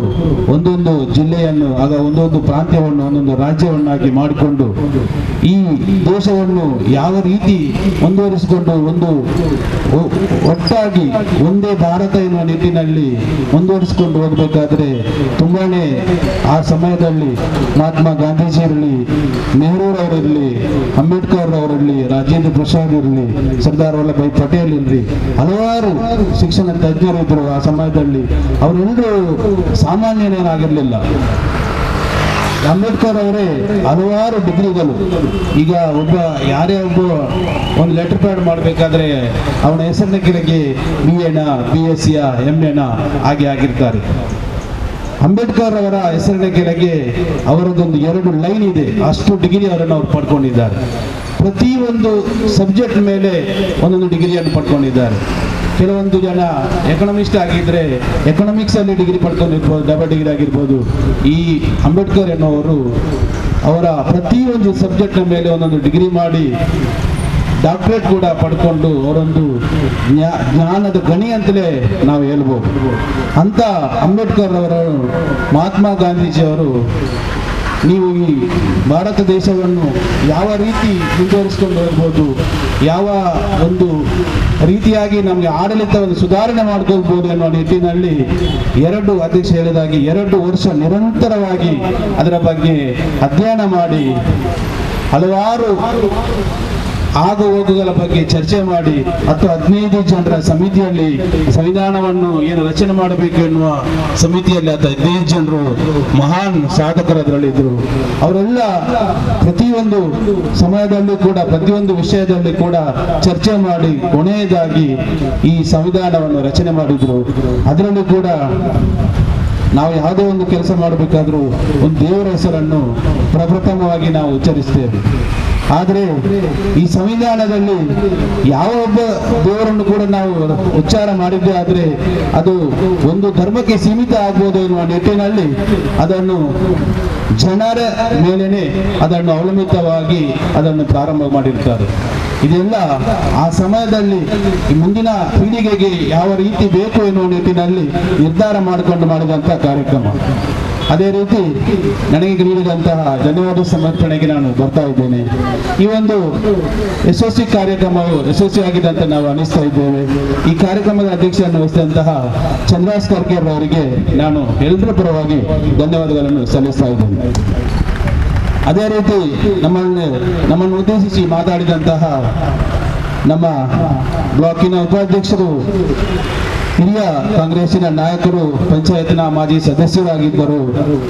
ಒಂದೊಂದು ಜಿಲ್ಲೆಯನ್ನು ಆಗ ಒಂದೊಂದು ಪ್ರಾಂತ್ಯವನ್ನು ಒಂದೊಂದು ರಾಜ್ಯವನ್ನಾಗಿ ಮಾಡಿಕೊಂಡು ಈ ದೇಶವನ್ನು ಯಾವ ರೀತಿ ಮುಂದುವರಿಸಿಕೊಂಡು ಒಂದು ಒಟ್ಟಾಗಿ ಒಂದೇ ಭಾರತ ಎನ್ನುವ ನಿಟ್ಟಿನಲ್ಲಿ ಮುಂದುವರಿಸಿಕೊಂಡು ಹೋಗಬೇಕಾದ್ರೆ ತುಂಬಾನೇ ಆ ಸಮಯದಲ್ಲಿ ಮಹಾತ್ಮ ಗಾಂಧೀಜಿ ಇರಲಿ, ನೆಹರೂರವರಿರಲಿ, ಅಂಬೇಡ್ಕರ್ ಅವರಿರಲಿ, ರಾಜೇಂದ್ರ ಪ್ರಸಾದ್ ಇರಲಿ, ಸರ್ದಾರ್ ವಲ್ಲಭಾಯ್ ಪಟೇಲ್ ಇರಲಿ, ಹಲವಾರು ಶಿಕ್ಷಣ ತಜ್ಞರು ಇದ್ದರು ಆ ಸಮಯದಲ್ಲಿ. ಅವರೆಲ್ಲರೂ ಸಾಮಾನ್ಯನೇನಾಗಿರಲಿಲ್ಲ. ಅಂಬೇಡ್ಕರ್ ಅವರೇ ಹಲವಾರು ಡಿಗ್ರಿಗಳು. ಈಗ ಯಾರೇ ಒಬ್ಬ ಒಂದು ಲೆಟರ್ ಪ್ಯಾಡ್ ಮಾಡಬೇಕಾದ್ರೆ ಅವನ ಹೆಸರಿನ ಕೆಳಗೆ BA-ನ, BSc-ಯ, MA-ನ ಹಾಗೆ ಆಗಿರ್ತಾರೆ. ಅಂಬೇಡ್ಕರ್ ಅವರ ಹೆಸರಿನ ಕೆಳಗೆ ಅವರದೊಂದು 2 ಲೈನ್ ಇದೆ, ಅಷ್ಟು ಡಿಗ್ರಿ ಅವರನ್ನು ಅವ್ರು ಪಡ್ಕೊಂಡಿದ್ದಾರೆ. ಪ್ರತಿಯೊಂದು ಸಬ್ಜೆಕ್ಟ್ ಮೇಲೆ ಒಂದೊಂದು ಡಿಗ್ರಿಯನ್ನು ಪಡ್ಕೊಂಡಿದ್ದಾರೆ. ಕೆಲವೊಂದು ಜನ ಎಕನಾಮಿಸ್ಟ್ ಆಗಿದ್ರೆ ಎಕನಾಮಿಕ್ಸ್ ಅಲ್ಲಿ ಡಿಗ್ರಿ ಪಡ್ಕೊಂಡಿರ್ಬೋದು, ಡಬಲ್ ಡಿಗ್ರಿ ಆಗಿರ್ಬೋದು. ಈ ಅಂಬೇಡ್ಕರ್ ಎನ್ನುವರು ಅವರ ಪ್ರತಿಯೊಂದು ಸಬ್ಜೆಕ್ಟ್ನ ಮೇಲೆ ಒಂದೊಂದು ಡಿಗ್ರಿ ಮಾಡಿ ಡಾಕ್ಟರೇಟ್ ಕೂಡ ಪಡ್ಕೊಂಡು ಅವರೊಂದು ಜ್ಞಾನದ ಗಣಿ ಅಂತಲೇ ನಾವು ಹೇಳ್ಬೋದು. ಅಂತ ಅಂಬೇಡ್ಕರ್ ಅವರು, ಮಹಾತ್ಮ ಗಾಂಧೀಜಿಯವರು, ನೀವು ಈ ಭಾರತ ದೇಶವನ್ನು ಯಾವ ರೀತಿ ಮುಂದುವರಿಸಿಕೊಂಡು ಹೋಗ್ಬೋದು, ಯಾವ ಒಂದು ರೀತಿಯಾಗಿ ನಮಗೆ ಆಡಳಿತವನ್ನು ಸುಧಾರಣೆ ಮಾಡ್ಕೊಳ್ಬೋದು ಅನ್ನೋ ನಿಟ್ಟಿನಲ್ಲಿ ಅಧ್ಯಕ್ಷ ಹೇಳಿದಾಗಿ 2 ವರ್ಷ ನಿರಂತರವಾಗಿ ಅದರ ಬಗ್ಗೆ ಅಧ್ಯಯನ ಮಾಡಿ ಹಲವಾರು ಆಗು ಹೋಗುಗಳ ಬಗ್ಗೆ ಚರ್ಚೆ ಮಾಡಿ 10-15 ಜನರ ಸಮಿತಿಯಲ್ಲಿ ಸಂವಿಧಾನವನ್ನು ಏನು ರಚನೆ ಮಾಡಬೇಕು ಎನ್ನುವ ಸಮಿತಿಯಲ್ಲಿ 15 ಜನರು ಮಹಾನ್ ಸಾಧಕರು ಅದರಲ್ಲಿದ್ದರು. ಅವರೆಲ್ಲ ಪ್ರತಿಯೊಂದು ಸಮಯದಲ್ಲೂ ಕೂಡ ಪ್ರತಿಯೊಂದು ವಿಷಯದಲ್ಲಿ ಕೂಡ ಚರ್ಚೆ ಮಾಡಿ ಕೊನೆಯದಾಗಿ ಈ ಸಂವಿಧಾನವನ್ನು ರಚನೆ ಮಾಡಿದ್ರು. ಅದರಲ್ಲೂ ಕೂಡ ನಾವು ಯಾವುದೇ ಒಂದು ಕೆಲಸ ಮಾಡಬೇಕಾದ್ರೂ ಒಂದು ದೇವರ ಹೆಸರನ್ನು ಪ್ರಪ್ರಥಮವಾಗಿ ನಾವು ಉಚ್ಚರಿಸ್ತೇವೆ. ಆದರೆ ಈ ಸಂವಿಧಾನದಲ್ಲಿ ಯಾವ ಒಬ್ಬ ದೇವರನ್ನು ಕೂಡ ನಾವು ಉಚ್ಚಾರ ಮಾಡಿದ್ದೇ ಆದರೆ ಅದು ಒಂದು ಧರ್ಮಕ್ಕೆ ಸೀಮಿತ ಆಗ್ಬೋದು ಎನ್ನುವ ನಿಟ್ಟಿನಲ್ಲಿ ಅದನ್ನು ಜನರ ಮೇಲೇನೆ ಅದನ್ನು ಅವಲಂಬಿತವಾಗಿ ಅದನ್ನು ಪ್ರಾರಂಭ ಮಾಡಿರ್ತಾರೆ. ಇದೆಲ್ಲ ಆ ಸಮಯದಲ್ಲಿ ಮುಂದಿನ ಪೀಳಿಗೆಗೆ ಯಾವ ರೀತಿ ಬೇಕು ಎನ್ನುವ ನಿಟ್ಟಿನಲ್ಲಿ ನಿರ್ಧಾರ ಮಾಡಿಕೊಂಡು ಮಾಡಿದಂಥ ಕಾರ್ಯಕ್ರಮ. ಅದೇ ರೀತಿ ನನಗೆ ನೀಡಿದಂತಹ ಧನ್ಯವಾದ ಸಮರ್ಪಣೆಗೆ ನಾನು ಬರ್ತಾ ಇದ್ದೇನೆ. ಈ ಒಂದು ಯಶಸ್ವಿ ಕಾರ್ಯಕ್ರಮವು ಯಶಸ್ವಿಯಾಗಿದೆ ಅಂತ ನಾವು ಅನಿಸ್ತಾ ಇದ್ದೇವೆ. ಈ ಕಾರ್ಯಕ್ರಮದ ಅಧ್ಯಕ್ಷರನ್ನು ವಹಿಸಿದಂತಹ ಚಂದ್ರಾಸ್ ಕರ್ಕೇರ್ ಅವರಿಗೆ ನಾನು ಎಲ್ಲರ ಪರವಾಗಿ ಧನ್ಯವಾದಗಳನ್ನು ಸಲ್ಲಿಸ್ತಾ ಇದ್ದೇನೆ. ಅದೇ ರೀತಿ ನಮ್ಮನ್ನು ಉದ್ದೇಶಿಸಿ ಮಾತಾಡಿದಂತಹ ನಮ್ಮ ಬ್ಲಾಕಿನ ಉಪಾಧ್ಯಕ್ಷರು, ಹಿರಿಯ ಕಾಂಗ್ರೆಸ್ಸಿನ ನಾಯಕರು, ಪಂಚಾಯತ್ನ ಮಾಜಿ ಸದಸ್ಯರಾಗಿದ್ದರು,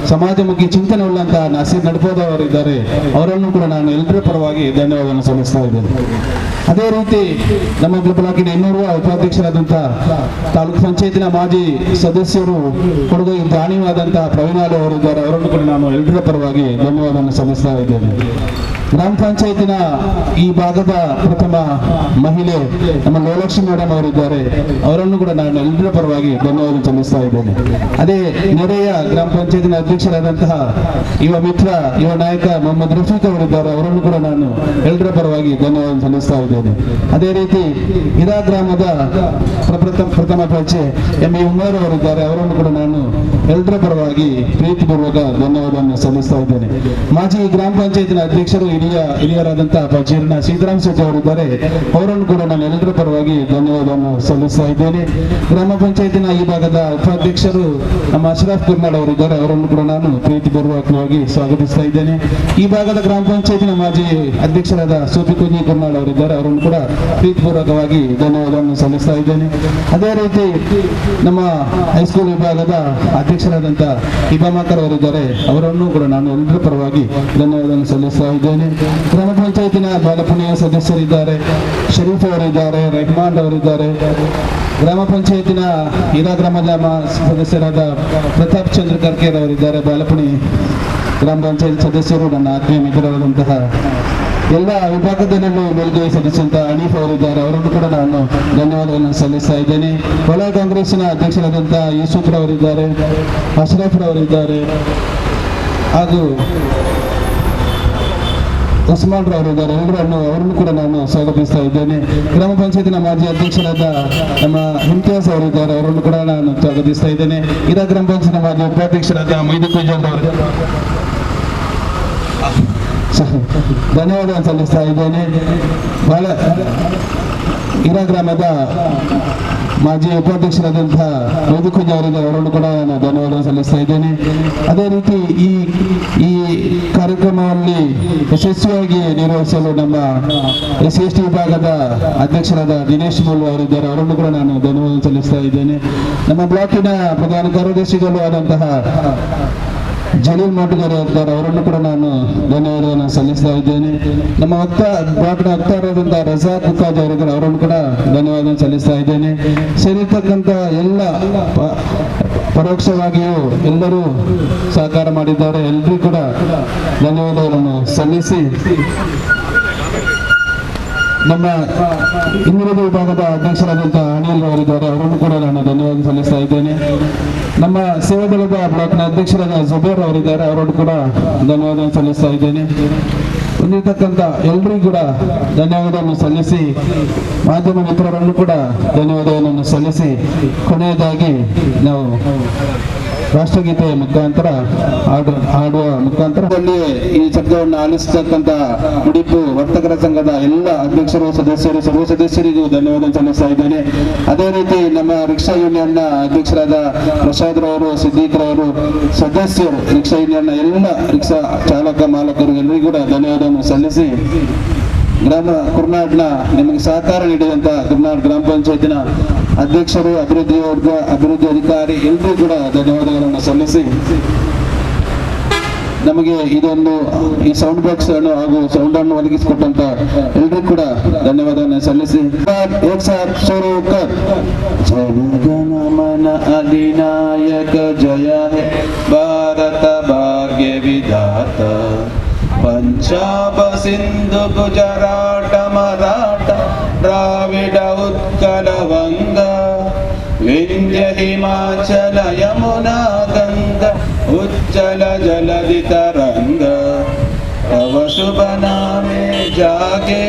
ಸಮಾಜಮುಖಿ ಚಿಂತನೆ ಉಳ್ಳಂತಹ ನಾಸೀರ್ ನಡ್ಬೋದವರಿದ್ದಾರೆ. ಅವರನ್ನು ಕೂಡ ನಾನು ಎಲ್ಲರ ಪರವಾಗಿ ಧನ್ಯವಾದವನ್ನು ಸಲ್ಲಿಸ್ತಾ ಇದ್ದೇನೆ. ಅದೇ ರೀತಿ ನಮ್ಮ ಬ್ಲಾಕಿನ ಇನ್ನೋರ್ವ ಉಪಾಧ್ಯಕ್ಷರಾದಂತಹ ತಾಲೂಕು ಪಂಚಾಯತಿನ ಮಾಜಿ ಸದಸ್ಯರು, ಕೊಡಗು ದಾನಿವಾದಂತಹ ಪ್ರವೀಣಾಲು ಅವರಿದ್ದಾರೆ. ಅವರನ್ನು ಕೂಡ ನಾನು ಎಲ್ಲರ ಪರವಾಗಿ ಧನ್ಯವಾದವನ್ನು ಸಲ್ಲಿಸ್ತಾ ಇದ್ದೇನೆ. ಗ್ರಾಮ ಪಂಚಾಯತಿನ ಈ ಭಾಗದ ಪ್ರಥಮ ಮಹಿಳೆ ನಮ್ಮ ಲೋಲಕ್ಷ್ಮಿ ಮೇಡಮ್ ಅವರಿದ್ದಾರೆ. ಅವರನ್ನು ಕೂಡ ನಾನು ಎಲ್ಲರ ಪರವಾಗಿ ಧನ್ಯವಾದ ಸಲ್ಲಿಸ್ತಾ ಇದ್ದೇನೆ. ಅದೇ ನೆರೆಯ ಗ್ರಾಮ ಪಂಚಾಯತಿನ ಅಧ್ಯಕ್ಷರಾದಂತಹ ಯುವ ಮಿತ್ರ, ಯುವ ನಾಯಕ ಮೊಹಮ್ಮದ್ ರಫೀಕ್ ಅವರಿದ್ದಾರೆ. ಅವರನ್ನು ಕೂಡ ನಾನು ಎಲ್ಲರ ಪರವಾಗಿ ಧನ್ಯವಾದ ಸಲ್ಲಿಸ್ತಾ ಇದ್ದೇನೆ. ಅದೇ ರೀತಿ ಹಿರಾ ಗ್ರಾಮದ ಪ್ರಥಮ ಪರಿಚಯ ಎಂ ಎ ಉಮರ್ ಅವರಿದ್ದಾರೆ. ಅವರನ್ನು ಕೂಡ ನಾನು ಎಲ್ಲರ ಪರವಾಗಿ ಪ್ರೀತಿಪೂರ್ವಕ ಧನ್ಯವಾದವನ್ನು ಸಲ್ಲಿಸ್ತಾ ಇದ್ದೇನೆ. ಮಾಜಿ ಗ್ರಾಮ ಪಂಚಾಯತಿನ ಅಧ್ಯಕ್ಷರು ಹಿರಿಯರಾದಂತಹ ಜೀರ್ಣ ಸೀತಾರಾಮ್ ಶೆಟ್ಟಿ ಅವರಿದ್ದಾರೆ. ಅವರನ್ನು ಕೂಡ ನಾನು ಎಲ್ಲರ ಪರವಾಗಿ ಧನ್ಯವಾದವನ್ನು ಸಲ್ಲಿಸ್ತಾ ಇದ್ದೇನೆ. ಗ್ರಾಮ ಪಂಚಾಯತಿನ ಈ ಭಾಗದ ಉಪಾಧ್ಯಕ್ಷರು ನಮ್ಮ ಅಶ್ರಫ್ ಕುರ್ನಾಡ್ ಅವರಿದ್ದಾರೆ. ಅವರನ್ನು ಕೂಡ ನಾನು ಪ್ರೀತಿಪೂರ್ವಕವಾಗಿ ಸ್ವಾಗತಿಸ್ತಾ ಇದ್ದೇನೆ. ಈ ಭಾಗದ ಗ್ರಾಮ ಪಂಚಾಯತಿನ ಮಾಜಿ ಅಧ್ಯಕ್ಷರಾದ ಸೋಪಿ ಕುಂಜಿ ಕುರ್ನಾಡ್ ಅವರಿದ್ದಾರೆ. ಅವರನ್ನು ಕೂಡ ಪ್ರೀತಿಪೂರ್ವಕವಾಗಿ ಧನ್ಯವಾದವನ್ನು ಸಲ್ಲಿಸ್ತಾ ಇದ್ದೇನೆ. ಅದೇ ರೀತಿ ನಮ್ಮ ಹೈಸ್ಕೂಲ್ ವಿಭಾಗದ ಅಧ್ಯಕ್ಷರಾದಂತಹ ಇಬಾಮಾಕರ್ ಅವರಿದ್ದಾರೆ. ಅವರನ್ನು ಕೂಡ ನಾನು ಎಲ್ಲರ ಪರವಾಗಿ ಧನ್ಯವಾದವನ್ನು ಸಲ್ಲಿಸ್ತಾ ಇದ್ದೇನೆ. ಗ್ರಾಮ ಪಂಚಾಯತಿನ ಬಾಲಪುಣಿಯ ಸದಸ್ಯರಿದ್ದಾರೆ, ಶರೀಫ್ ಅವರಿದ್ದಾರೆ, ರೆಹಮಾನ್ ಅವರಿದ್ದಾರೆ. ಗ್ರಾಮ ಪಂಚಾಯತಿನ ಹಿರಾ ಗ್ರಾಮದ ಸದಸ್ಯರಾದ ಪ್ರತಾಪ್ ಚಂದ್ರ ಕರ್ಕೇರ್ ಅವರಿದ್ದಾರೆ. ಬಾಲಪುಣಿ ಗ್ರಾಮ ಪಂಚಾಯತ್ ಸದಸ್ಯರು, ನನ್ನ ಆತ್ಮೀಯ ಮಿತ್ರರಾದಂತಹ ಎಲ್ಲ ವಿಭಾಗದಲ್ಲೂ ಮೇಲ್ಗೈ ಸದಸ್ಯಂತಹ ಹನೀಫ್ ಅವರಿದ್ದಾರೆ. ಅವರನ್ನು ಕೂಡ ನಾನು ಧನ್ಯವಾದವನ್ನು ಸಲ್ಲಿಸ್ತಾ ಇದ್ದೇನೆ. ವಲಯ ಕಾಂಗ್ರೆಸ್ಸಿನ ಅಧ್ಯಕ್ಷರಾದಂತಹ ಯೂಸುಫ್ ಅವರಿದ್ದಾರೆ, ಅಶ್ರಫ್ ಅವರಿದ್ದಾರೆ, ಹಾಗೂ ಉಸ್ಮಾನ್ ರವರು ಇದ್ದಾರೆ, ಅವರನ್ನು ಕೂಡ ನಾನು ಸ್ವಾಗತಿಸ್ತಾ ಇದ್ದೇನೆ. ಗ್ರಾಮ ಪಂಚಾಯತಿನ ಮಾಜಿ ಅಧ್ಯಕ್ಷರಾದ ನಮ್ಮ ಇಮ್ತಿಯಾಸ್ ಅವರು ಇದ್ದಾರೆ, ಅವರನ್ನು ಕೂಡ ನಾನು ಸ್ವಾಗತಿಸ್ತಾ ಇದ್ದೇನೆ. ಇರಾ ಗ್ರಾಮ ಪಂಚಾಯತಿನ ಮಾಜಿ ಉಪಾಧ್ಯಕ್ಷರಾದ ಮೊಯ್ದು ಕುಜಲ್ ಅವರು ಧನ್ಯವಾದ ಸಲ್ಲಿಸ್ತಾ ಇದ್ದೇನೆ. ಬಹಳ ಇರಾ ಗ್ರಾಮದ ಮಾಜಿ ಉಪಾಧ್ಯಕ್ಷರಾದಂತಹ ಮೊಯ್ದು ಕುಜಲ್ ಅವರಿದ್ದಾರೆ, ಅವರನ್ನು ಕೂಡ ನಾನು ಧನ್ಯವಾದ ಸಲ್ಲಿಸ್ತಾ ಇದ್ದೇನೆ. ಅದೇ ರೀತಿ ಈ ಕಾರ್ಯಕ್ರಮದಲ್ಲಿ ಯಶಸ್ವಿಯಾಗಿ ನಿರ್ವಹಿಸಲು ನಮ್ಮ SC/ST ವಿಭಾಗದ ಅಧ್ಯಕ್ಷರಾದ ದಿನೇಶ್ ಮುಲ್ಲು ಅವರಿದ್ದಾರೆ, ಅವರನ್ನು ಕೂಡ ನಾನು ಧನ್ಯವಾದ ಸಲ್ಲಿಸ್ತಾ ಇದ್ದೇನೆ. ನಮ್ಮ ಬ್ಲಾಕಿನ ಪ್ರಧಾನ ಕಾರ್ಯದರ್ಶಿಗಳು ಆದಂತಹ ಜಲೀಲ್ ಮೋಟುಗಾರಿ ಇದ್ದಾರೆ, ಅವರನ್ನು ಕೂಡ ನಾನು ಧನ್ಯವಾದವನ್ನು ಸಲ್ಲಿಸ್ತಾ ಇದ್ದೇನೆ. ನಮ್ಮ ಬ್ಲಾಕ್ನ ವಕ್ತಾರರಾದಂತಹ ರಜಾಕ್ ಮುಖಾಜ್ ಅವರಿದ್ದಾರೆ, ಅವರನ್ನು ಕೂಡ ಧನ್ಯವಾದ ಸಲ್ಲಿಸ್ತಾ ಇದ್ದೇನೆ. ಸೇರಿರ್ತಕ್ಕಂಥ ಎಲ್ಲ ಪರೋಕ್ಷವಾಗಿಯೂ ಎಲ್ಲರೂ ಸಹಕಾರ ಮಾಡಿದ್ದಾರೆ, ಎಲ್ಲರೂ ಕೂಡ ಧನ್ಯವಾದಗಳನ್ನು ಸಲ್ಲಿಸಿ ನಮ್ಮ ಹಿಂದುಳಿದ ವಿಭಾಗದ ಅಧ್ಯಕ್ಷರಾದಂತಹ ಅನಿಲ್ ಅವರಿದ್ದಾರೆ, ಅವರನ್ನು ಕೂಡ ನಾನು ಧನ್ಯವಾದ ಸಲ್ಲಿಸ್ತಾ ಇದ್ದೇನೆ. ನಮ್ಮ ಸೇವಾದಳದ ಬ್ಲಾಕ್ನ ಅಧ್ಯಕ್ಷರಾದ ಜುಬೇರ್ ಅವರಿದ್ದಾರೆ, ಅವರನ್ನು ಕೂಡ ಧನ್ಯವಾದ ಸಲ್ಲಿಸ್ತಾ ಇದ್ದೇನೆ. ಬಂದಿರತಕ್ಕಂಥ ಎಲ್ಲರಿಗೂ ಕೂಡ ಧನ್ಯವಾದವನ್ನು ಸಲ್ಲಿಸಿ, ಮಾಧ್ಯಮ ಮಿತ್ರರನ್ನು ಕೂಡ ಧನ್ಯವಾದವನ್ನು ಸಲ್ಲಿಸಿ, ಕೊನೆಯದಾಗಿ ನಾವು ರಾಷ್ಟ್ರಗೀತೆಯ ಮುಖಾಂತರ ಹಾಡುವ ಮುಖಾಂತರದಲ್ಲಿ ಈ ಶಬ್ದವನ್ನು ಆಲಿಸತಕ್ಕಂಥ ಮುಡಿಪು ವರ್ತಕರ ಸಂಘದ ಎಲ್ಲ ಅಧ್ಯಕ್ಷರು, ಸದಸ್ಯರು, ಸರ್ವ ಸದಸ್ಯರಿಗೂ ಧನ್ಯವಾದ ಸಲ್ಲಿಸ್ತಾ ಇದ್ದೇನೆ. ಅದೇ ರೀತಿ ನಮ್ಮ ರಿಕ್ಷಾ ಯೂನಿಯನ್ನ ಅಧ್ಯಕ್ಷರಾದ ಪ್ರಸಾದ್ ರವರು, ಸಿದ್ದೀಕ್ ರವರು, ಸದಸ್ಯರು, ರಿಕ್ಷಾ ಯೂನಿಯನ್ನ ಎಲ್ಲ ರಿಕ್ಷಾ ಚಾಲಕ ಮಾಲಕರು ಎಲ್ಲರಿಗೂ ಕೂಡ ಧನ್ಯವಾದವನ್ನು ಸಲ್ಲಿಸಿ, ಕುರ್ನಾಡ್ನ ನಿಮಗೆ ಸಹಕಾರ ನೀಡಿದಂತ ಕುರ್ನಾಡ್ ಗ್ರಾಮ ಪಂಚಾಯತಿನ ಅಧ್ಯಕ್ಷರು, ಅಭಿವೃದ್ಧಿ ಅಧಿಕಾರಿ ಎಲ್ಲರೂ ಕೂಡ ಧನ್ಯವಾದಗಳನ್ನು ಸಲ್ಲಿಸಿ, ನಮಗೆ ಇದೊಂದು ಈ ಸೌಂಡ್ ಬಾಕ್ಸ್ ಅನ್ನು ಹಾಗೂ ಸೌಂಡ್ ಅನ್ನು ಒದಗಿಸಿಕೊಟ್ಟಂತ ಎಲ್ಲರಿಗೂ ಕೂಡ ಧನ್ಯವಾದವನ್ನು ಸಲ್ಲಿಸಿ, ಜನಗಣಮನ ಅಧಿನಾಯಕ ಜಯ ಹೇ ಭಾರತ ಭಾಗ್ಯ ವಿಧಾತ, ಪಂಜಾಬ ಸಿಂಧು ಗುಜರಾಟ ಮರಾಠ ದ್ರಾವಿಡ ಉತ್ಕಲ ವಂಗ, ವಿಂಧ್ಯ ಹಿಮಾಚಲ ಯಮುನಾ ಗಂಗಾ ಉಜ್ಜಲ ಜಲಧಿ ತರಂಗ, ತವ ಶುಭ ನಾಮೆ ಜಾಗೆ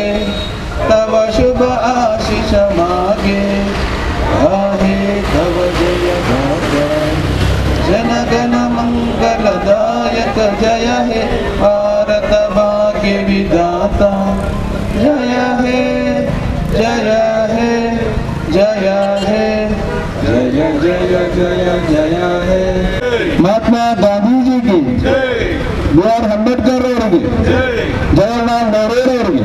ತವ ಶುಭ ಆಶಿಷ ಮಾಗೆ, ಆಹೇ ತವ ಜಯ ಭಾಗ ಜನಗಣ ಮಂಗಲದಾಯಕ ಜಯ ಹೇ ಭಾರತ ಭಾಗ್ಯ ವಿಧಾತ, ಜಯ ಹೇ ಜಯ ಹೇ ಜಯ ಹೇ ಜಯ ಜಯ ಜಯ ಜಯ ಹೇ. ಮಹಾತ್ಮ ಗಾಂಧೀಜಿಗೆ, BR ಅಂಬೇಡ್ಕರ್ ಅವರಿಗೆ, ಜವಾಹರ್ಲಾಲ್ ನೆಹರು ಅವರಿಗೆ,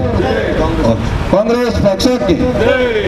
ಕಾಂಗ್ರೆಸ್ ಪಕ್ಷಕ್ಕೆ